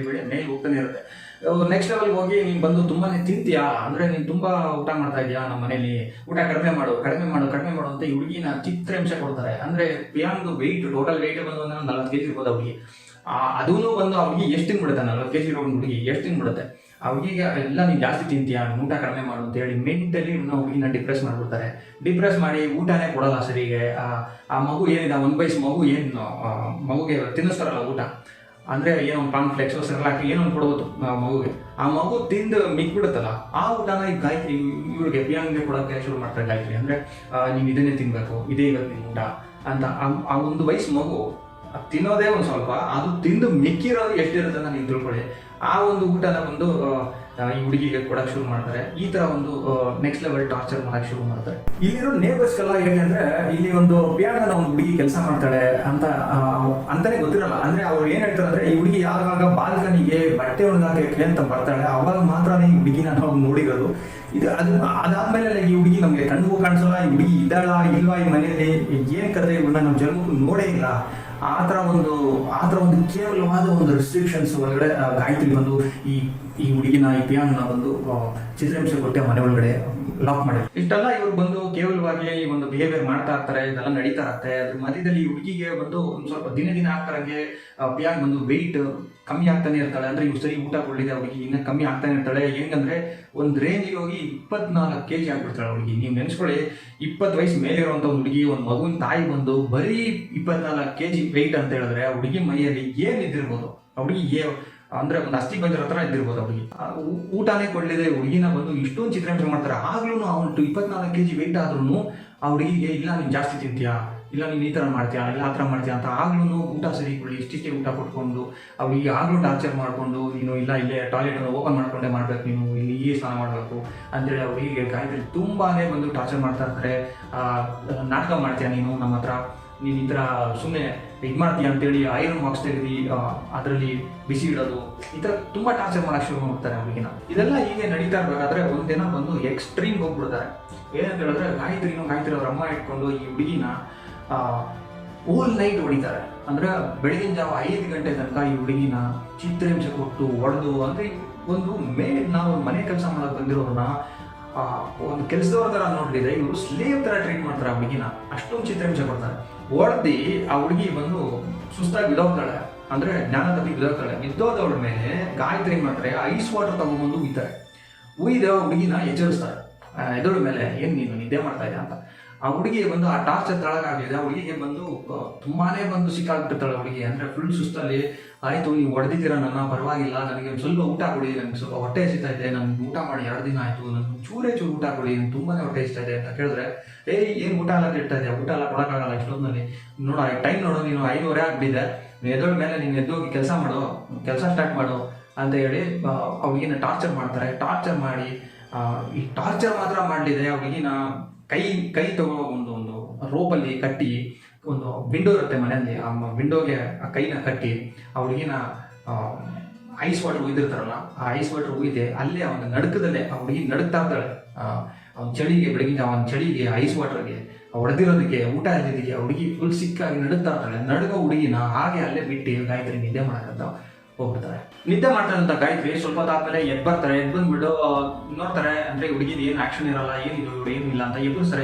ಮೇಲೆ ಹೋಗ್ತಾನೆ ಇರುತ್ತೆ. ನೆಕ್ಸ್ಟ್ ಲೆವೆಲ್ಗೆ ಹೋಗಿ ನೀನು ಬಂದು ತುಂಬಾ ತಿಂತೀಯಾ, ಅಂದರೆ ನೀನು ತುಂಬ ಊಟ ಮಾಡ್ತಾ ಇದೆಯಾ, ನಮ್ಮ ಮನೇಲಿ ಊಟ ಕಡಿಮೆ ಮಾಡು ಅಂತ ಈ ಹುಡುಗಿನ ಚಿತ್ರಹಿಂಸೆ ಕೊಡ್ತಾರೆ. ಅಂದರೆ ಪಿಯಾನ್ದು ವೆಯ್ಟ್, ಟೋಟಲ್ ವೆಯ್ಟ್ ಬಂದು 40 kg ಇರ್ಬೋದು ಅವ್ರಿಗೆ. ಅದೂ ಬಂದು ಆ ಹುಡುಗಿ ಎಷ್ಟು ತಿನ್ಬಿಡುತ್ತೆ, 40 kg ಇರೋ ಹುಡುಗಿ ಎಷ್ಟು ತಿನ್ಬಿಡುತ್ತೆ. ಆ ಹುಡುಗಿಗೆ ಎಲ್ಲ ನೀನು ಜಾಸ್ತಿ ತಿಂತೀಯಾ, ಊಟ ಕಡಿಮೆ ಮಾಡು ಅಂತ ಹೇಳಿ ಮೆಂಟಲಿ ಹುಡುಗಿನ ಡಿಪ್ರೆಸ್ ಮಾಡಿಬಿಡ್ತಾರೆ. ಡಿಪ್ರೆಸ್ ಮಾಡಿ ಊಟನೇ ಕೊಡಲ್ಲ ಸರಿಗೆ. ಆ ಮಗು ಏನಿದೆ, 1 ವಯಸ್ಸು ಮಗು ಏನು ಮಗುಗೆ ತಿನ್ನಿಸ್ತಾರಲ್ಲ ಊಟ, ಅಂದರೆ ಏನೋ ಒಂದು ಕಾನ್ಫ್ಲೆಕ್ಸು ಸೆರ್ಲಾಕ್ ಏನೋ ಒಂದು ಕೊಡ್ಬೋದು ಮಗುಗೆ. ಆ ಮಗು ತಿಂದು ಮಿಕ್ಬಿಡುತ್ತಲ್ಲ, ಆ ಊಟನ ಈಗ ಗಾಯತ್ರಿ ಇವ್ರಿಗೆ ಪ್ರಿಯಾಂಗೆ ಕೊಡೋಕ್ಕೆ ಶುರು ಮಾಡ್ತಾರೆ. ಗಾಯತ್ರಿ ಅಂದರೆ ನೀವು ಇದನ್ನೇ ತಿನ್ನಬೇಕು, ಇದೇ ಇವತ್ತು ನಿಮ್ಮ ಊಟ ಅಂತ. ಆ 1 ವಯಸ್ಸು ಮಗು ತಿನ್ನೋದೇ ಒಂದು ಸ್ವಲ್ಪ, ಅದು ತಿಂದು ಮಿಕ್ಕಿರೋದು ಎಷ್ಟಿರುತ್ತೆ ಅಂತ ನೀವು ತಿಳ್ಕೊಳ್ಳಿ. ಆ ಒಂದು ಊಟನ ಬಂದು ಈ ಹುಡುಗಿಗೆ ಕೊಡಕ್ಕೆ ಶುರು ಮಾಡ್ತಾರೆ. ಈ ತರ ಒಂದು ನೆಕ್ಸ್ಟ್ ಲೆವೆಲ್ ಟಾರ್ಚರ್ ಮಾಡಕ್ಕೆ ಶುರು ಮಾಡ್ತಾರೆ. ಇಲ್ಲಿರೋ ನೇಬರ್ಸ್ಗೆಲ್ಲ ಹೇಗೆ ಅಂದ್ರೆ, ಇಲ್ಲಿ ಒಂದು ಪ್ರಿಯಾಂಕನ ಒಂದು ಹುಡುಗಿ ಕೆಲಸ ಮಾಡ್ತಾಳೆ ಅಂತಾನೆ ಗೊತ್ತಿರಲ್ಲ. ಅಂದ್ರೆ ಅವ್ರು ಏನ್ ಹೇಳ್ತಾರೆ ಅಂದ್ರೆ, ಈ ಹುಡುಗಿ ಯಾವಾಗ ಬಾಲ್ಕನಿಗೆ ಬಟ್ಟೆ ಒಣಗಾಕಕ್ಕೆ ಅಂತ ಬರ್ತಾಳೆ, ಅವಾಗ ಮಾತ್ರ ಈ ಹುಡುಗಿನ ನಾವು ನೋಡಿರೋದು. ಅದಾದ್ಮೇಲೆ ಈ ಹುಡುಗಿ ನಮ್ಗೆ ಕಣ್ಣಿಗೂ ಕಾಣಿಸಲ್ಲ. ಈ ಹುಡುಗಿ ಇದ್ದಾಳ ಇಲ್ವಾ ಈ ಮನೆಯಲ್ಲಿ, ಏನ್ ಕತೆ ಇವನ್ನ ನಾವು ಜನ್ಮಕ್ಕೂ ನೋಡೇ ಇಲ್ಲ. ಆ ಥರ ಒಂದು ಕೇವಲವಾದ ಒಂದು ರೆಸ್ಟ್ರಿಕ್ಷನ್ಸ್ ಒಳಗಡೆ ಗಾಯತ್ರಿ ಬಂದು ಈ ಹುಡುಗಿನ ಈ ಪ್ರಿಯಾಂಕನ ಬಂದು ಚಿತ್ರಹಿಂಸೆ ಕೊಟ್ಟೆ ಮನೆ ಒಳಗಡೆ ಲಾಕ್ ಮಾಡಿ. ಇಷ್ಟೆಲ್ಲ ಇವ್ರು ಬಂದು ಕೇವಲವಾಗಿ ಈ ಒಂದು ಬಿಹೇವಿಯರ್ ಮಾಡ್ತಾ ಇರ್ತಾರೆ, ಇದೆಲ್ಲ ನಡೀತಾ ಇರುತ್ತೆ. ಅದ್ರ ಮಧ್ಯದಲ್ಲಿ ಈ ಹುಡುಗಿಗೆ ಬಂದು ಒಂದು ಸ್ವಲ್ಪ ದಿನ ಆಗ್ತಾರಂಗೆ ಪ್ರಿಯಾಂಕ್ ಬಂದು ವೆಯ್ಟ್ ಕಮ್ಮಿ ಆಗ್ತಾನೆ ಇರ್ತಾಳೆ. ಅಂದ್ರೆ ಇವ್ ಸರಿ ಊಟ ಕೊಡಲಿದೆ ಹುಡುಗಿ ಇನ್ನ ಕಮ್ಮಿ ಆಗ್ತಾನೆ ಇರ್ತಾಳೆ. ಹೆಂಗಂದ್ರೆ ಒಂದು ರೇಂಜಿಗೆ ಹೋಗಿ 24 kg ಆಗ್ಬಿಡ್ತಾಳೆ ಹುಡುಗಿ. ನೀವು ನೆನ್ಸ್ಕೊಳ್ಳಿ, 20 ವಯಸ್ಸು ಮೇಲೆ ಇರುವಂತ ಒಂದು ಹುಡುಗಿ, ಒಂದು ಮಗುವಿನ ತಾಯಿ ಬಂದು ಬರೀ 24 kg ವೆಯ್ಟ್ ಅಂತ ಹೇಳಿದ್ರೆ, ಆ ಹುಡುಗಿ ಮೈಯಲ್ಲಿ ಏನ್ ಇದ್ದಿರ್ಬೋದು, ಆ ಹುಡುಗಿ ಅಂದ್ರೆ ಒಂದು ಅಸ್ಥಿ ಬಂದಿರೋ ಹತ್ರ ಇದ್ದಿರ್ಬೋದು. ಹುಡುಗಿ ಊಟನೇ ಕೊಡ್ಲಿದೆ ಹುಡುಗಿನ ಬಂದು ಇಷ್ಟೊಂದು ಚಿತ್ರಹಿಂಸೆ ಮಾಡ್ತಾರೆ. ಆಗ್ಲೂ ಅವನು 24 kg ವೆಯ್ಟ್ ಆದ್ರೂ ಆ ಹುಡುಗಿಗೆ ಇಲ್ಲ ನೀನು ಜಾಸ್ತಿ ತಿಂತೀಯಾ, ಇಲ್ಲ ನೀನು ಈ ಥರ ಮಾಡ್ತೀಯಾ, ಇಲ್ಲ ಆ ಥರ ಮಾಡ್ತೀಯಾ ಅಂತ ಆಗ್ಲೂ ಊಟ ಸರಿ ಕೊಡಿ, ಇಷ್ಟಿಷ್ಟೇ ಊಟ ಕೊಟ್ಕೊಂಡು ಅವಳಿಗೆ ಆಗ್ಲೂ ಟಾರ್ಚರ್ ಮಾಡಿಕೊಂಡು, ನೀನು ಇಲ್ಲ ಇಲ್ಲೇ ಟಾಯ್ಲೆಟ್ ಓಪನ್ ಮಾಡ್ಕೊಂಡೇ ಮಾಡ್ಬೇಕು, ನೀನು ಇಲ್ಲಿ ಈ ಸ್ನಾನ ಮಾಡಬೇಕು ಅಂತೇಳಿ ಅವಳಿಗೆ ಗಾಯತ್ರಿ ತುಂಬಾನೇ ಬಂದು ಟಾರ್ಚರ್ ಮಾಡ್ತಾ ಇರ್ತಾರೆ. ನಾಟಕ ಮಾಡ್ತೀಯಾ ನೀನು ನಮ್ಮ ಹತ್ರ, ನೀನು ಈ ಥರ ಸುಮ್ಮನೆ ಇದು ಮಾಡ್ತೀಯ ಅಂತೇಳಿ ಐರನ್ ಬಾಕ್ಸ್ ತೆಗೆದು ಅದರಲ್ಲಿ ಬಿಸಿ ಇಡೋದು, ಈ ಥರ ತುಂಬ ಟಾರ್ಚರ್ ಮಾಡೋಕ್ಕೆ ಶುರು ಮಾಡ್ತಾರೆ ಹುಡುಗಿನ. ಇದೆಲ್ಲ ಹೀಗೆ ನಡೀತಾ ಇರಬೇಕಾದ್ರೆ ಒಂದಿನ ಬಂದು ಎಕ್ಸ್ಟ್ರೀಮ್ ಹೋಗ್ಬಿಡ್ತಾರೆ. ಏನಂತ ಹೇಳಿದ್ರೆ, ಗಾಯತ್ರಿ ಅವ್ರ ಅಮ್ಮ ಇಟ್ಕೊಂಡು ಈ ಹುಡುಗಿನ ಓಲ್ ನೈಟ್ ಹೊಡಿತಾರೆ. ಅಂದ್ರೆ ಬೆಳಗಿನ ಜಾವ 5 ಗಂಟೆ ತನಕ ಈ ಹುಡುಗಿನ ಚಿತ್ರಹಿಂಸೆ ಕೊಟ್ಟು ಹೊಡೆದು, ಅಂದ್ರೆ ಒಂದು ನಾವು ಮನೆ ಕೆಲಸ ಮಾಡೋಕೆ ಬಂದಿರೋರನ್ನ ಒಂದು ಕೆಲಸದವ್ರ ಥರ ನೋಡಿದ್ರೆ ಇವರು ಸ್ಲೇವ್ ಥರ ಟ್ರೀಟ್ ಮಾಡ್ತಾರೆ. ಆ ಹುಡುಗಿನ ಅಷ್ಟೊಂದು ಚಿತ್ರಹಿಂಸೆ ಕೊಡ್ತಾರೆ. ಹೊಡೆದು ಆ ಹುಡುಗಿ ಬಂದು ಸುಸ್ತಾಗಿ ಬಿದ್ದೋಗ್ತಾಳೆ, ಅಂದ್ರೆ ಜ್ಞಾನ ತಪ್ಪಿ ಬಿದ್ದೋಗ್ತಾಳೆ. ಬಿದ್ದೋದವಳ ಮೇಲೆ ಗಾಯತ್ರಿ ಮಾಡ್ತಾರೆ ಐಸ್ ವಾಟರ್ ತಗೊಂಡ್ಬಂದು ಉಯ್ದ ಹುಡುಗಿನ ಎಚ್ಚರಿಸ್ತಾರೆ. ಎದೋಳ ಮೇಲೆ ಏನ್ ನೀನು ನಿದ್ದೆ ಮಾಡ್ತಾ ಇದ್ದೆ ಅಂತ. ಆ ಹುಡುಗಿಗೆ ಬಂದು ಆ ಟಾರ್ಚರ್ ತಳಗಾಗಿದೆ. ಆ ಹುಡುಗಿಗೆ ಬಂದು ತುಂಬಾನೇ ಬಂದು ಸಿಕ್ಕಾಗ್ಬಿಟ್ಟಿರ್ತಾಳೆ ಹುಡುಗಿ. ಅಂದ್ರೆ ಫುಲ್ ಸುಸ್ತಲ್ಲಿ, ಆಯ್ತು ನೀವು ಹೊಡೆದಿದ್ದೀರಾ ನನ್ನ, ಪರವಾಗಿಲ್ಲ, ನನಗೆ ಸ್ವಲ್ಪ ಊಟ ಕೊಡಿ, ನನಗೆ ಸ್ವಲ್ಪ ಹೊಟ್ಟೆ ಹಸಿತಾ ಇದೆ, ನನ್ಗೆ ಊಟ ಮಾಡಿ 2 ದಿನ ಆಯ್ತು, ನನ್ಗೆ ಚೂರು ಊಟ ಕೊಡಿ, ನನಗೆ ತುಂಬಾನೇ ಹೊಟ್ಟೆ ಹಸಿತಾ ಇದೆ ಅಂತ ಕೇಳಿದ್ರೆ, ಏನು ಊಟ ಎಲ್ಲ ಕೆಡ್ತಾ ಇದೆ, ಊಟ ಎಲ್ಲ ಕೊಡೋಕ್ಕಾಗಲ್ಲ ಇಷ್ಟೊಂದಲ್ಲಿ, ನೋಡ ಟೈಮ್ ನೋಡು, ನೀನು 5:30 ಆಗ್ಬಿಟ್ಟಿದೆ, ಎದೋಳ ಮೇಲೆ ನೀನು ಎದ್ದೋಗಿ ಕೆಲಸ ಸ್ಟಾರ್ಟ್ ಮಾಡು ಅಂತ ಹೇಳಿ ಹುಡುಗಿನ ಟಾರ್ಚರ್ ಮಾಡ್ತಾರೆ. ಟಾರ್ಚರ್ ಮಾಡಿ ಈ ಟಾರ್ಚರ್ ಮಾತ್ರ ಮಾಡಲಿದೆ ಹುಡುಗಿನ ಕೈ ತಗೋ ಒಂದು ರೋಪಲ್ಲಿ ಕಟ್ಟಿ, ಒಂದು ವಿಂಡೋ ಇರುತ್ತೆ ಮನೆಯಲ್ಲಿ, ಆ ವಿಂಡೋಗೆ ಆ ಕೈನ ಕಟ್ಟಿ ಆ ಹುಡುಗಿನ ಐಸ್ ವಾಟರ್ ಉಯ್ದಿರ್ತಾರಲ್ಲ, ಆ ಐಸ್ ವಾಟರ್ ಉಯ್ದೆ ಅಲ್ಲೇ ಅವನ ನಡುಕದಲ್ಲೇ ಆ ಹುಡುಗಿ ನಡುಕ್ತಾ ಇರ್ತಾಳೆ. ಅವ್ನ ಚಳಿಗೆ, ಬೆಳಗಿನ ಅವನ ಚಳಿಗೆ, ಐಸ್ ವಾಟರ್ಗೆ, ಹೊಡೆದಿರೋದಕ್ಕೆ, ಊಟ ಇಲ್ಲದಿದ್ದಕ್ಕೆ ಆ ಹುಡುಗಿ ಫುಲ್ ಸಿಕ್ಕಾಗಿ ನಡುಕ್ತಾ ಇರ್ತಾಳೆ. ನಡುಗೋ ಹುಡುಗಿನ ಹಾಗೆ ಅಲ್ಲೇ ಬಿಟ್ಟು ಗಾಯತ್ರಿ ನಿದ್ದೆ ಮಾಡಕ್ಕಂತ ಹೋಗ್ಬಿಡ್ತಾರೆ. ನಿದ್ದೆ ಮಾಡ್ತಾರಂತ ಗಾಯತ್ರಿ ಸ್ವಲ್ಪ ಹೊತ್ತಾದ್ಮೇಲೆ ಎದ್ದು ಬಂದ್ಬಿಟ್ಟು ನೋಡ್ತಾರೆ. ಅಂದ್ರೆ ಹುಡುಗಿದ ಏನು ಆಕ್ಷನ್ ಇರಲ್ಲ, ಏನಿದು ಏನು ಇಲ್ಲ ಅಂತ ಎಬ್ಬರಿಸ್ತಾರೆ.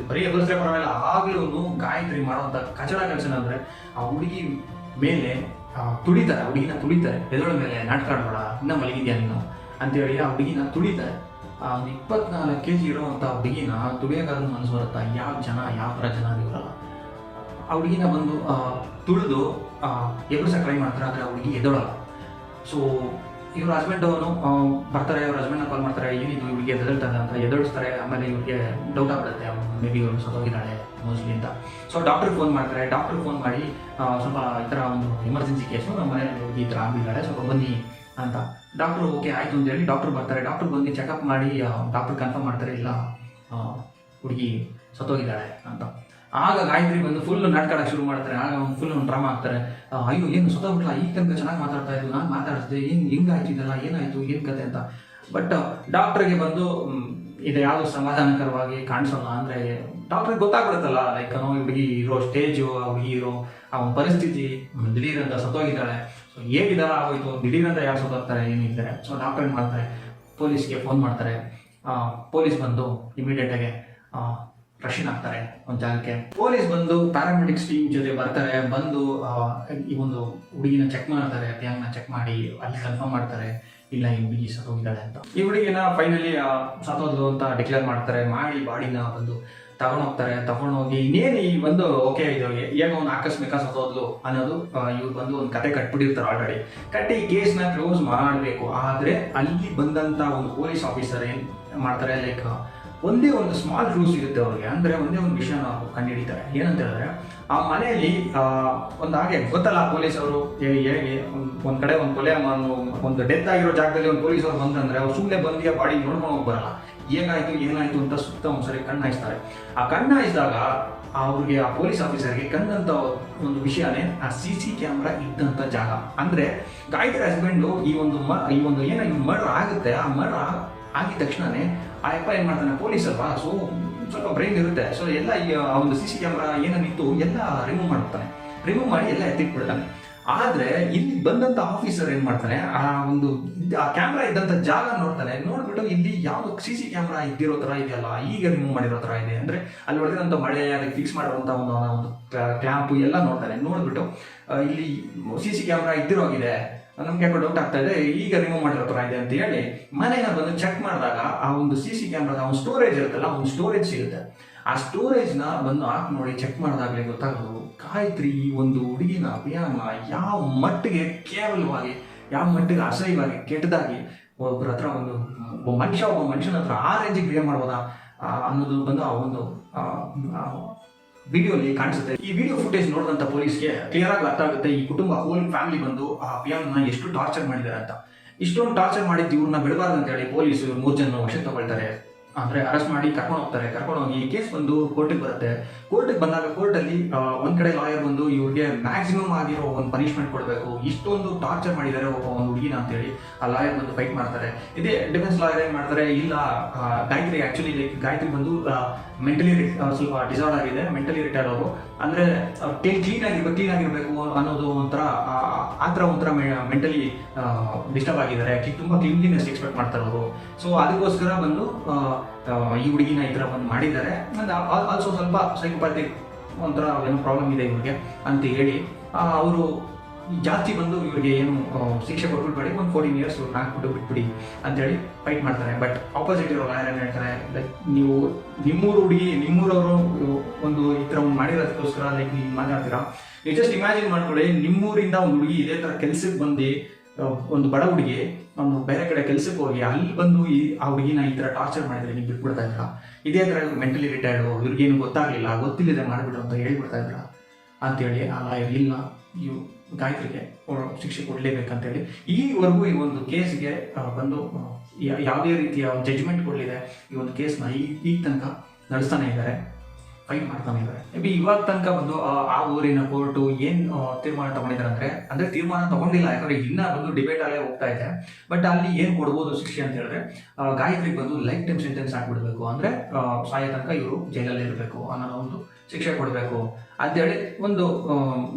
ಬರೀ ಎಬ್ಬರಿಸ್ರೆ ಪರವಾಗಿಲ್ಲ, ಆಗ್ಲೂ ಗಾಯತ್ರಿ ಮಾಡೋಂಥ ಕಚಡ ಕೆಲಸ ಅಂದ್ರೆ ಆ ಹುಡುಗಿ ಮೇಲೆ ತುಳಿತಾರೆ. ಹುಡುಗಿನ ತುಳಿತಾರೆ, ಎದೋಳ ಮೇಲೆ ನಾಟಕ ಆಡ್ಬೇಡ, ಇನ್ನ ಮಲಗಿದ್ಯಾ ನೀನು ಅಂತೇಳಿ ಆ ಹುಡುಗಿನ ತುಳಿತಾರೆ. ಒಂದು 24 kg ಇರುವಂಥ ಹುಡುಗಿನ ತುಳಿಯೋಕ್ಕಾದ್ರೂ ಮನಸ್ಸು ಬರುತ್ತಾ? ಯಾವ ಥರ ಜನ ಇರಲ್ಲ. ಆ ಹುಡುಗಿನ ಬಂದು ತುಳಿದು ಎಬ್ಬರಿಸಕ್ಕೆ ಟ್ರೈ ಮಾಡ್ತಾರೆ, ಆದರೆ ಆ ಹುಡುಗಿ ಎದೋಳಲ್ಲ. ಸೊ ಇವ್ರ ಹಸ್ಬೆಂಡ್ ಅವನು ಬರ್ತಾರೆ, ಅವ್ರ ಹಸ್ಬೆಂಡ್ನ ಕಾಲ್ ಮಾಡ್ತಾರೆ, ಏನಿದು ಹುಡುಗಿ ಎದಳ್ತಾರೆ ಅಂತ ಎದಳಿಸ್ತಾರೆ. ಆಮೇಲೆ ಇವ್ರಿಗೆ ಡೌಟ್ ಆಗ್ಬಿಡುತ್ತೆ, ಮೇ ಬಿ ಇವ್ರು ಸತ್ತೋಗಿದ್ದಾಳೆ ಮೋಸ್ಟ್ಲಿ ಅಂತ. ಸೊ ಡಾಕ್ಟ್ರಿಗೆ ಫೋನ್ ಮಾಡ್ತಾರೆ. ಡಾಕ್ಟ್ರಿಗೆ ಫೋನ್ ಮಾಡಿ ಸ್ವಲ್ಪ ಈ ಥರ ಒಂದು ಎಮರ್ಜೆನ್ಸಿ ಕೇಸು, ನಮ್ಮ ಮನೆಯಲ್ಲಿ ಹುಡುಗಿ ಈ ಥರ ಆಗಿದ್ದಾಳೆ, ಸ್ವಲ್ಪ ಬನ್ನಿ ಅಂತ. ಡಾಕ್ಟ್ರು ಓಕೆ ಆಯಿತು ಅಂತೇಳಿ ಡಾಕ್ಟ್ರು ಬರ್ತಾರೆ. ಡಾಕ್ಟ್ರು ಬಂದು ಚೆಕಪ್ ಮಾಡಿ ಡಾಕ್ಟ್ರು ಕನ್ಫರ್ಮ್ ಮಾಡ್ತಾರೆ, ಇಲ್ಲ ಹುಡುಗಿ ಸತ್ತೋಗಿದ್ದಾಳೆ ಅಂತ. ಆಗ ಗಾಯತ್ರಿ ಬಂದು ಫುಲ್ ನಾಟಕ ಶುರು ಮಾಡ್ತಾರೆ. ಆಗ ಒಂದು ಫುಲ್ ಒಂದು ಡ್ರಾಮಾ ಆಗ್ತಾರೆ. ಅಯ್ಯೋ ಏನು ಸತ್ತೋಗ್ಬಿಟ್ಲ, ಈಗ ತನಕ ಚೆನ್ನಾಗಿ ಮಾತಾಡ್ತಾ ಇದ್ದು, ನಾನು ಮಾತಾಡಿಸಿದೆ, ಹೆಂಗಾಯ್ತು ಇದೆಲ್ಲ, ಏನಾಯ್ತು, ಏನು ಕತೆ ಅಂತ. ಬಟ್ ಡಾಕ್ಟ್ರಿಗೆ ಬಂದು ಇದು ಯಾವುದು ಸಮಾಧಾನಕರವಾಗಿ ಕಾಣಿಸೋಲ್ಲ. ಅಂದರೆ ಡಾಕ್ಟ್ರಿಗೆ ಗೊತ್ತಾಗ್ಬಿಡುತ್ತಲ್ಲ, ಲೈಕ್ ಹುಡುಗಿ ಇರೋ ಸ್ಟೇಜು, ಹುಡುಗಿ ಇರೋ ಆ ಒಂದು ಪರಿಸ್ಥಿತಿ, ದಿಢೀರಂತ ಸತ್ತೋಗಿದ್ದಾಳೆ. ಸೊ ಹೇಗಿದಾರ ಆಗೋಯ್ತು, ದಿಢೀರಂತ ಯಾರು ಸತ್ತೋಗ್ತಾರೆ, ಏನಿದ್ದಾರೆ. ಸೊ ಡಾಕ್ಟರ್ ಏನು ಮಾಡ್ತಾರೆ, ಪೊಲೀಸ್ಗೆ ಫೋನ್ ಮಾಡ್ತಾರೆ. ಪೊಲೀಸ್ ಬಂದು ಇಮಿಡಿಯೇಟಾಗಿ ರಶಿನ್ ಆಗ್ತಾರೆ ಒಂದು ಜಾಗಕ್ಕೆ. ಪೊಲೀಸ್ ಬಂದು ಪ್ಯಾರಾಮೆಡಿಕ್ಸ್ ಟೀಮ್ ಜೊತೆ ಬರ್ತಾರೆ, ಬಂದು ಈ ಒಂದು ಹುಡುಗಿನ ಚೆಕ್ ಮಾಡ್ತಾರೆ, ಪ್ಯಾಂಗ್ನ ಚೆಕ್ ಮಾಡಿ ಅಲ್ಲಿ ಕನ್ಫರ್ಮ್ ಮಾಡ್ತಾರೆ ಇಲ್ಲ ಈ ಹುಡುಗಿ ಸತ್ತೋಗಿದ್ದಾಳೆ ಅಂತ. ಈ ಹುಡುಗಿನ ಫೈನಲಿ ಸತ್ತೋದ್ಲು ಅಂತ ಡಿಕ್ಲೇರ್ ಮಾಡ್ತಾರೆ, ಮಾಡಿ ಬಾಡಿನ ಬಂದು ತಗೊಂಡೋಗ್ತಾರೆ. ತಗೊಂಡೋಗಿ ಇನ್ನೇನು ಈ ಬಂದು ಓಕೆ ಇದು ಏನೋ ಒಂದು ಆಕಸ್ಮಿಕ ಸತ್ತೋದ್ಲು ಅನ್ನೋದು ಇವ್ರು ಬಂದು ಒಂದು ಕತೆ ಕಟ್ಬಿಟ್ಟಿರ್ತಾರೆ ಆಲ್ರೆಡಿ. ಕಟ್ಟಿ ಕೇಸ್ನ ಕ್ಲೋಸ್ ಮಾಡಬೇಕು. ಆದರೆ ಅಲ್ಲಿ ಬಂದಂಥ ಒಂದು ಪೊಲೀಸ್ ಆಫೀಸರ್ ಏನು ಮಾಡ್ತಾರೆ, ಲೈಕ್ ಒಂದೇ ಒಂದು ಸ್ಮಾಲ್ ಕ್ಲೂ ಸಿಗುತ್ತೆ ಅವ್ರಿಗೆ. ಅಂದರೆ ಒಂದೇ ಒಂದು ವಿಷಯ ನಾವು ಕಂಡುಹಿಡಿತಾರೆ. ಏನಂತ ಹೇಳಿದ್ರೆ, ಆ ಮನೆಯಲ್ಲಿ ಒಂದು ಹಾಗೆ ಗೊತ್ತಲ್ಲ ಪೊಲೀಸವರು ಹೇಗೆ ಒಂದು ಕಡೆ ಒಂದು ಕೊಲೆ ಒಂದು ಡೆತ್ ಆಗಿರೋ ಜಾಗದಲ್ಲಿ ಒಂದು ಪೊಲೀಸವ್ರು ಬಂದಂದ್ರೆ ಅವ್ರು ಸುಮ್ಮನೆ ಬಂದು ಬಾಡಿ ನೋಡ್ಕೊಂಡು ಹೋಗಿ ಬರಲ್ಲ. ಏನಾಯ್ತು ಅಂತ ಸುತ್ತ ಒಂದ್ಸರಿ ಕಣ್ಣಾಯಿಸ್ತಾರೆ. ಆ ಕಣ್ಣಾಯಿಸಿದಾಗ ಅವ್ರಿಗೆ ಆ ಪೊಲೀಸ್ ಆಫೀಸರ್ಗೆ ಕಂಡಂತ ಒಂದು ವಿಷಯನೇ ಆ CC ಕ್ಯಾಮ್ರಾ ಇದ್ದಂಥ ಜಾಗ. ಅಂದರೆ ಗಾಯತ್ರಿ ಹಸ್ಬೆಂಡು ಈ ಒಂದು ಏನಾಗಿ ಮರ್ಡರ್ ಆಗುತ್ತೆ, ಆ ಮರ್ಡರ್ ಆಗಿದ ತಕ್ಷಣನೇ ಆ ಅಪ್ಪ ಏನು ಮಾಡ್ತಾನೆ, ಪೊಲೀಸ್ ಅಲ್ವಾ, ಸೊ ಸ್ವಲ್ಪ ಬ್ರೈನ್ ಇರುತ್ತೆ. ಸೊ ಎಲ್ಲ ಆ ಒಂದು CC ಕ್ಯಾಮ್ರಾ ಏನೇನಿತ್ತು ಎಲ್ಲ ರಿಮೂವ್ ಮಾಡಿ ಎಲ್ಲ ಎತ್ತಿಟ್ಬಿಡ್ತಾನೆ. ಆದರೆ ಇಲ್ಲಿ ಬಂದಂಥ ಆಫೀಸರ್ ಏನು ಮಾಡ್ತಾನೆ, ಆ ಕ್ಯಾಮ್ರಾ ಇದ್ದಂಥ ಜಾಗ ನೋಡ್ಬಿಟ್ಟು ಇಲ್ಲಿ ಯಾವುದು CC ಕ್ಯಾಮ್ರಾ ಇದ್ದಿರೋ ಥರ ಇದೆಯಲ್ಲ, ಈಗ ರಿಮೂವ್ ಮಾಡಿರೋ ಥರ ಇದೆ. ಅಂದರೆ ಅಲ್ಲಿ ಹೊಡೆದಿರೋಂಥ ಮಳೆ, ಅದಕ್ಕೆ ಫಿಕ್ಸ್ ಮಾಡಿರೋಂಥ ಒಂದು ಕ್ಲ್ಯಾಂಪು ಎಲ್ಲ ನೋಡ್ಬಿಟ್ಟು ಇಲ್ಲಿ CC ಕ್ಯಾಮ್ರಾ ಇದ್ದಿರೋಗಿದೆ, ನಮ್ಗೆ ಯಾಕೋ ಡೌಟ್ ಆಗ್ತಾ ಇದೆ, ಈಗ ರಿಮೂವ್ ಮಾಡಿರೋ ಥರ ಇದೆ ಅಂತ ಹೇಳಿ ಮನೆಯ ಬಂದು ಚೆಕ್ ಮಾಡಿದಾಗ ಆ ಒಂದು CC ಕ್ಯಾಮ್ರಾದ ಒಂದು ಸ್ಟೋರೇಜ್ ಇರುತ್ತಲ್ಲ, ಒಂದು ಸ್ಟೋರೇಜ್ ಸಿಗುತ್ತೆ. ಆ ಸ್ಟೋರೇಜ್ನ ಬಂದು ಹಾಕಿ ನೋಡಿ ಚೆಕ್ ಮಾಡಿದಾಗಲೇ ಗೊತ್ತಾಗೋದು, ಗಾಯತ್ರಿ ಒಂದು ಹುಡುಗಿನ ಅಭಿಯಾನ ಯಾವ ಮಟ್ಟಿಗೆ ಕೇವಲವಾಗಿ, ಯಾವ ಮಟ್ಟಿಗೆ ಅಸಹ್ಯವಾಗಿ, ಕೆಟ್ಟದಾಗಿ ಒಬ್ಬರ ಹತ್ರ ಒಬ್ಬ ಮನುಷ್ಯನ ಹತ್ರ ಆ ರೇಂಜಿಗೆ ಬಿಹೇವ್ ಮಾಡ್ಬೋದಾ ಅನ್ನೋದು ಬಂದು ಆ ಒಂದು ವಿಡಿಯೋಲಿ ಕಾಣಿಸುತ್ತೆ. ಈ ವಿಡಿಯೋ ಫುಟೇಜ್ ನೋಡಿದಂಥ ಪೊಲೀಸ್ಗೆ ಕ್ಲಿಯರ್ ಆಗಿ ಅರ್ಥ ಆಗುತ್ತೆ, ಈ ಕುಟುಂಬ ಹೋಲ್ ಫ್ಯಾಮಿಲಿ ಬಂದು ಆ ಅಭಿಯಾನ ಎಷ್ಟು ಟಾರ್ಚರ್ ಮಾಡಿದ್ದಾರೆ ಅಂತ. ಇಷ್ಟೊಂದು ಟಾರ್ಚರ್ ಮಾಡಿದ್ದು ಇವ್ರನ್ನ ಬಿಡಬಾರ್ದು ಅಂತ ಹೇಳಿ ಪೊಲೀಸ್ 3 ಜನ ವಶಕ್ಕೆ ತಗೊಳ್ತಾರೆ. ಅಂದರೆ ಅರೆಸ್ಟ್ ಮಾಡಿ ಕರ್ಕೊಂಡೋಗಿ ಈ ಕೇಸ್ ಬಂದು ಕೋರ್ಟಿಗೆ ಬರುತ್ತೆ. ಕೋರ್ಟಿಗೆ ಬಂದಾಗ ಕೋರ್ಟಲ್ಲಿ ಒಂದು ಕಡೆ ಲಾಯರ್ ಬಂದು ಇವ್ರಿಗೆ ಮ್ಯಾಕ್ಸಿಮಮ್ ಆಗಿರೋ ಒಂದು ಪನಿಷ್ಮೆಂಟ್ ಕೊಡಬೇಕು, ಇಷ್ಟೊಂದು ಟಾರ್ಚರ್ ಮಾಡಿದ್ದಾರೆ ಒಂದು ಹುಡುಗಿನ ಅಂತೇಳಿ ಆ ಲಾಯರ್ ಬಂದು ಫೈಟ್ ಮಾಡ್ತಾರೆ. ಇದೇ ಡಿಫೆನ್ಸ್ ಲಾಯರ್ ಏನು ಮಾಡ್ತಾರೆ, ಇಲ್ಲ ಗಾಯತ್ರಿ ಆ್ಯಕ್ಚುಲಿ ಗಾಯತ್ರಿ ಬಂದು ಮೆಂಟಲಿ ಸ್ವಲ್ಪ ಡಿಸಾರ್ಡ್ ಆಗಿದೆ, ಮೆಂಟಲಿ ರಿಟೈರ್ಡ್ ಅವರು. ಅಂದರೆ ಕ್ಲೀನ್ ಆಗಿರಬೇಕು ಅನ್ನೋದು ಒಂಥರ ಮೆಂಟಲಿ ಡಿಸ್ಟರ್ಬ್ ಆಗಿದ್ದಾರೆ, ತುಂಬ ಕ್ಲೀನ್ಲಿನೆಸ್ ಎಕ್ಸ್ಪೆಕ್ಟ್ ಮಾಡ್ತಾರೆ ಅವರು. ಸೊ ಅದಕ್ಕೋಸ್ಕರ ಬಂದು ಈ ಹುಡುಗಿನ ಈ ಥರ ಬಂದು ಮಾಡಿದ್ದಾರೆ. ಆಲ್ಸೋ ಸ್ವಲ್ಪ ಸೈಕೋಪ್ಯಾಥಿಕ್ ಒಂಥರ ಏನೋ ಪ್ರಾಬ್ಲಮ್ ಇದೆ ಇವ್ರಿಗೆ ಅಂತ ಹೇಳಿ ಅವರು ಜಾಸ್ತಿ ಬಂದು ಇವ್ರಿಗೆ ಏನು ಶಿಕ್ಷೆ ಕೊಟ್ಬಿಡ್ಬೇಡಿ, ಒಂದು 14 years ಹಾಕ್ಬಿಟ್ಟು ಬಿಟ್ಬಿಡಿ ಅಂತೇಳಿ ಫೈಟ್ ಮಾಡ್ತಾರೆ. ಬಟ್ ಆಪೋಸಿಟ್ ಇರೋ ಲಾಯರ್ ಏನು ಹೇಳ್ತಾರೆ, ಲೈಕ್ ನೀವು ನಿಮ್ಮೂರವರು ಒಂದು ಈ ಥರ ಒಂದು ಮಾಡಿರೋದಕ್ಕೋಸ್ಕರ ಲೈಕ್ ನೀವು ಮಾತಾಡ್ತೀರಾ, ನೀವು ಜಸ್ಟ್ ಇಮ್ಯಾಜಿನ್ ಮಾಡ್ಕೊಳ್ಳಿ, ನಿಮ್ಮೂರಿಂದ ಒಂದು ಹುಡುಗಿ ಇದೇ ಥರ ಕೆಲ್ಸಕ್ಕೆ ಬಂದು ಒಂದು ಬಡ ಹುಡುಗಿ ಒಂದು ಬೇರೆ ಕಡೆ ಕೆಲ್ಸಕ್ಕೆ ಹೋಗಿ ಅಲ್ಲಿ ಬಂದು ಆ ಹುಡುಗಿನ ಈ ಥರ ಟಾರ್ಚರ್ ಮಾಡಿದ್ರೆ ನೀವು ಬಿಟ್ಬಿಡ್ತಾ ಇದ್ರ, ಇದೇ ಥರ ಮೆಂಟಲಿ ರಿಟೈರ್ಡು, ಇವ್ರಿಗೇನು ಗೊತ್ತಿಲ್ಲದೆ ಮಾಡಿಬಿಡು ಅಂತ ಹೇಳ್ಬಿಡ್ತಾ ಇದ್ರ ಅಂತೇಳಿ ಆ ಲಾಯರ್ ಇಲ್ಲ, ಇವು ಗಾಯತ್ರಿಗೆ ಶಿಕ್ಷೆ ಕೊಡಲೇಬೇಕಂತೇಳಿ ಈವರೆಗೂ ಈ ಒಂದು ಕೇಸ್ಗೆ ಬಂದು ಯಾವುದೇ ರೀತಿಯ ಒಂದು ಜಡ್ಜ್ಮೆಂಟ್ ಕೊಡಲಿದೆ ಈ ಒಂದು ಕೇಸ್ನ ಈಗ ತನಕ ನಡೆಸ್ತಾನೆ ಇದ್ದಾರೆ, ಫೈಟ್ ಮಾಡ್ತಾನೆ ಇದ್ದಾರೆ. ಮೇ ಬಿ ಇವಾಗ ತನಕ ಬಂದು ಆ ಊರಿನ ಕೋರ್ಟು ಏನು ತೀರ್ಮಾನ ತಗೊಂಡಿದ್ದಾರೆ ಅಂದರೆ ತೀರ್ಮಾನ ತಗೊಂಡಿಲ್ಲ, ಯಾಕಂದರೆ ಇನ್ನೂ ಬಂದು ಡಿಬೇಟ್ ಅಲ್ಲೇ ಹೋಗ್ತಾ ಇದೆ. ಬಟ್ ಅಲ್ಲಿ ಏನು ಕೊಡ್ಬೋದು ಶಿಕ್ಷೆ ಅಂತ ಹೇಳಿದ್ರೆ, ಗಾಯತ್ರಿಗೆ ಬಂದು ಲೈಫ್ ಟೈಮ್ ಸೆಂಟೆನ್ಸ್ ಹಾಕ್ಬಿಡ್ಬೇಕು, ಅಂದರೆ ಸಾಯೋ ತನಕ ಇವರು ಜೈಲಲ್ಲಿ ಇರಬೇಕು ಅನ್ನೋ ಒಂದು ಶಿಕ್ಷೆ ಕೊಡಬೇಕು ಅಂತೇಳಿ ಒಂದು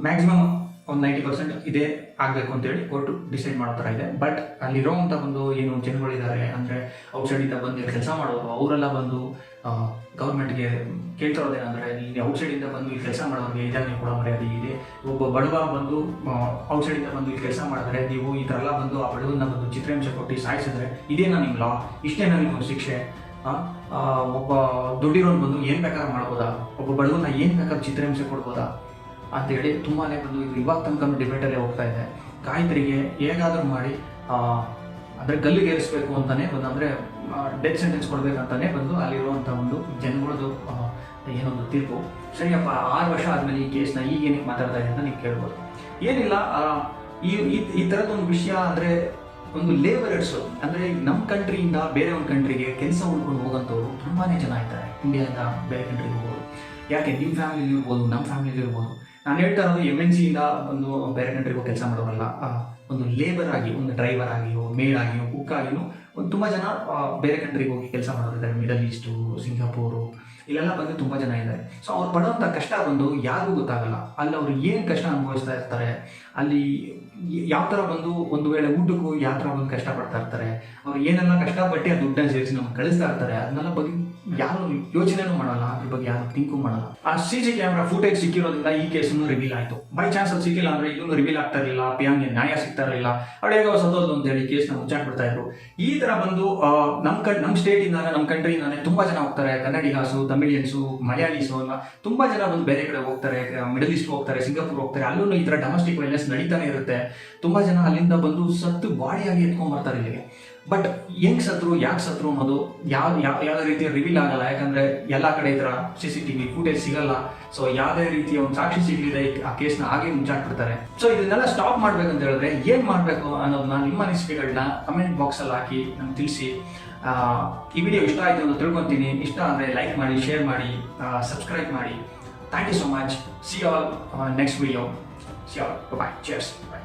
ಮ್ಯಾಕ್ಸಿಮಮ್ ಒಂದು 90% ಇದೇ ಆಗಬೇಕು ಅಂತೇಳಿ ಕೋರ್ಟು ಡಿಸೈಡ್ ಮಾಡೋ ಥರ ಇದೆ. ಬಟ್ ಅಲ್ಲಿರೋವಂಥ ಒಂದು ಏನು ಜನಗಳಿದ್ದಾರೆ, ಅಂದರೆ ಔಟ್ಸೈಡಿಂದ ಬಂದು ಕೆಲಸ ಮಾಡೋರು ಅವರೆಲ್ಲ ಬಂದು ಗೌರ್ಮೆಂಟ್ಗೆ ಕೇಳ್ತಿರೋದೇನೆಂದರೆ, ಇಲ್ಲಿ ಔಟ್ಸೈಡಿಂದ ಬಂದು ಈ ಕೆಲಸ ಮಾಡೋರಿಗೆ ಇದನ್ನು ನೀವು ಕೊಡೋ ಮರ್ಯಾದೆ ಇದೆ, ಒಬ್ಬ ಬಡವ ಬಂದು ಔಟ್ಸೈಡಿಂದ ಬಂದು ಈ ಕೆಲಸ ಮಾಡಿದ್ರೆ ನೀವು ಈ ಥರ ಎಲ್ಲ ಬಂದು ಆ ಬಡವನ್ನ ಬಂದು ಚಿತ್ರಹಿಂಸೆ ಕೊಟ್ಟು ಸಾಯಿಸಿದ್ರೆ ಇದೇನಾ ನಿಮ್ಮ ಲಾ, ಇಷ್ಟೇನಾ ನಿಮ್ಮ ಶಿಕ್ಷೆ? ಒಬ್ಬ ದುಡ್ಡಿರೋನು ಬಂದು ಏನು ಬೇಕಾದ್ರೂ ಮಾಡ್ಬೋದಾ, ಒಬ್ಬ ಬಡವನ್ನ ಏನು ಬೇಕಾದ್ರೂ ಚಿತ್ರಹಿಂಸೆ ಕೊಡ್ಬೋದಾ ಅಂತೇಳಿ ತುಂಬಾ ಬಂದು ಇದು ಇವಾಗ ತನಕ ಡಿಬೇಟಲ್ಲೇ ಹೋಗ್ತಾ ಇದೆ. ಗಾಯತ್ರಿಗೆ ಹೇಗಾದರೂ ಮಾಡಿ ಅಂದರೆ ಗಲ್ಲಿಗೇರಿಸಬೇಕು ಅಂತಲೇ ಬಂದು, ಅಂದರೆ ಡೆತ್ ಸೆಂಟೆನ್ಸ್ ಕೊಡಬೇಕಂತಲೇ ಬಂದು ಅಲ್ಲಿರುವಂಥ ಒಂದು ಜನಗಳದ್ದು ಏನೊಂದು ತೀರ್ಪು. ಸರಿಯಪ್ಪ, 6 ವರ್ಷ ಆದಮೇಲೆ ಈ ಕೇಸ್ನ ಈಗೇನಕ್ಕೆ ಮಾತಾಡ್ತಾ ಇದೆ ಅಂತ ನೀವು ಕೇಳ್ಬೋದು. ಏನಿಲ್ಲ, ಈ ಥರದ್ದೊಂದು ವಿಷಯ ಅಂದರೆ ಒಂದು ಲೇಬರರ್ಸು, ಅಂದರೆ ನಮ್ಮ ಕಂಟ್ರಿಯಿಂದ ಬೇರೆ ಒಂದು ಕಂಟ್ರಿಗೆ ಕೆಲಸ ಹುಡ್ಕೊಂಡು ಹೋಗೋಂಥವ್ರು ತುಂಬಾ ಜನ ಇದ್ದಾರೆ. ಇಂಡಿಯಾದಿಂದ ಬೇರೆ ಕಂಟ್ರಿಗೆ ಹೋಗೋದು, ಯಾಕೆ ನಿಮ್ಮ ಫ್ಯಾಮಿಲಿ ಇರ್ಬೋದು, ನಮ್ಮ ಫ್ಯಾಮಿಲಿ ಇರ್ಬೋದು. ನಾನು ಹೇಳ್ತಾ ಇರೋದು MNC ಇಂದ ಒಂದು ಬೇರೆ ಕಂಟ್ರಿಗೂ ಕೆಲಸ ಮಾಡೋರಲ್ಲ, ಒಂದು ಲೇಬರ್ ಆಗಿ, ಒಂದು ಡ್ರೈವರ್ ಆಗಿಯೋ, ಮೇಡ್ ಆಗಿಯೋ, ಕುಕ್ ಆಗಿಯೋ ಒಂದು ತುಂಬ ಜನ ಬೇರೆ ಕಂಟ್ರಿಗೆ ಹೋಗಿ ಕೆಲಸ ಮಾಡೋರಿದ್ದಾರೆ. ಮಿಡಲ್ ಈಸ್ಟು, ಸಿಂಗಾಪೂರು, ಇಲ್ಲೆಲ್ಲ ಬಂದು ತುಂಬ ಜನ ಇದ್ದಾರೆ. ಸೊ ಅವ್ರು ಪಡೋಂಥ ಕಷ್ಟ ಬಂದು ಯಾರಿಗೂ ಗೊತ್ತಾಗಲ್ಲ. ಅಲ್ಲಿ ಅವ್ರು ಏನು ಕಷ್ಟ ಅನುಭವಿಸ್ತಾ ಇರ್ತಾರೆ, ಅಲ್ಲಿ ಯಾವ ಥರ ಬಂದು ಒಂದು ವೇಳೆ ಊಟಕ್ಕೂ ಯಾವ ಥರ ಬಂದು ಕಷ್ಟಪಡ್ತಾ ಇರ್ತಾರೆ, ಅವ್ರು ಏನೆಲ್ಲ ಕಷ್ಟಪಟ್ಟು ಆ ದುಡ್ಡನ್ನು ಸೇರಿಸಿ ನಮ್ಗೆ ಕಳಿಸ್ತಾ ಇರ್ತಾರೆ, ಅದನ್ನೆಲ್ಲ ಬಗ್ಗೆ ಯಾರು ಯೋಚನೆನೂ ಮಾಡಲ್ಲ, ಅದ್ರ ಬಗ್ಗೆ ಯಾರು ಥಿಂಕು ಮಾಡಲ್ಲ. ಆ CC ಕ್ಯಾಮ್ರಾ ಫುಟೇಜ್ ಸಿಕ್ಕಿರೋದ್ರಿಂದ ಈ ಕೇಸನ್ನು ರಿವೀಲ್ ಆಯಿತು. ಬೈ ಚಾನ್ಸ್ ಅದು ಸಿಕ್ಕಿಲ್ಲ ಅಂದರೆ ಇದನ್ನು ರಿವೀಲ್ ಆಗ್ತಾ ಇರಲಿಲ್ಲ, ಪಿಯಾಂಗೆ ನ್ಯಾಯ ಸಿಗ್ತಾ ಇರಲಿಲ್ಲ, ಅವಳೇಗೋ ಸತ್ತೋದು ಅಂತೇಳಿ ಕೇಸ್ನ ಮುಚ್ಚಾಕ್ಬಿಡ್ತಾ ಇದ್ರು. ಈ ಥರ ಬಂದು ನಮ್ಮ ಸ್ಟೇಟಿಂದಾನೆ, ನಮ್ಮ ಕಂಟ್ರಿಯಿಂದಾನೆ ತುಂಬ ಜನ ಹೋಗ್ತಾರೆ. ಕನ್ನಡಿಗಾಸು, ತಮಿಳಿಯನ್ಸು, ಮಲಯಾಳೀಸು ಎಲ್ಲ ತುಂಬ ಜನ ಬಂದು ಬೇರೆ ಕಡೆ ಹೋಗ್ತಾರೆ, ಮಿಡಲ್ ಈಸ್ಟ್ ಹೋಗ್ತಾರೆ, ಸಿಂಗಾಪುರ್ ಹೋಗ್ತಾರೆ. ಅಲ್ಲೂ ಈ ಥರ ಡೊಮೆಸ್ಟಿಕ್ ವೈಲೆನ್ಸ್ ನಡೀತಾನೆ ಇರುತ್ತೆ. ತುಂಬ ಜನ ಅಲ್ಲಿಂದ ಬಂದು ಸತ್ತು ಬಾಡಿಯಾಗಿ ಎತ್ಕೊಂಡ್ಬರ್ತಾರೆ ಇಲ್ಲಿಗೆ. ಬಟ್ ಹೆಂಗ್ ಸತ್ರು, ಯಾಕೆ ಸತ್ರು ಅನ್ನೋದು ಯಾವುದೇ ರೀತಿಯ ರಿವೀಲ್ ಆಗಲ್ಲ. ಯಾಕಂದ್ರೆ ಎಲ್ಲ ಕಡೆ ಈ ಥರ CCTV ಫುಟೇಜ್ ಸಿಗಲ್ಲ. ಸೊ ಯಾವುದೇ ರೀತಿಯ ಒಂದು ಸಾಕ್ಷಿ ಸಿಗಲಿದೆ ಆ ಕೇಸ್ನ ಹಾಗೆ ಮುಚ್ಚಾಕ್ಬಿಡ್ತಾರೆ. ಸೊ ಇದನ್ನೆಲ್ಲ ಸ್ಟಾಪ್ ಮಾಡ್ಬೇಕಂತ ಹೇಳಿದ್ರೆ ಏನು ಮಾಡಬೇಕು ಅನ್ನೋದನ್ನ ನಿಮ್ಮ ಅನಿಸಿಕೆಗಳನ್ನ ಕಮೆಂಟ್ ಬಾಕ್ಸಲ್ಲಿ ಹಾಕಿ ನಮ್ಗೆ ತಿಳಿಸಿ. ಈ ವಿಡಿಯೋ ಇಷ್ಟ ಆಯಿತು ಅಂತ ತಿಳ್ಕೊತೀನಿ. ಇಷ್ಟ ಅಂದರೆ ಲೈಕ್ ಮಾಡಿ, ಶೇರ್ ಮಾಡಿ, ಸಬ್ಸ್ಕ್ರೈಬ್ ಮಾಡಿ. Thank you so much. See all next video. See all. Bye. Cheers. Bye.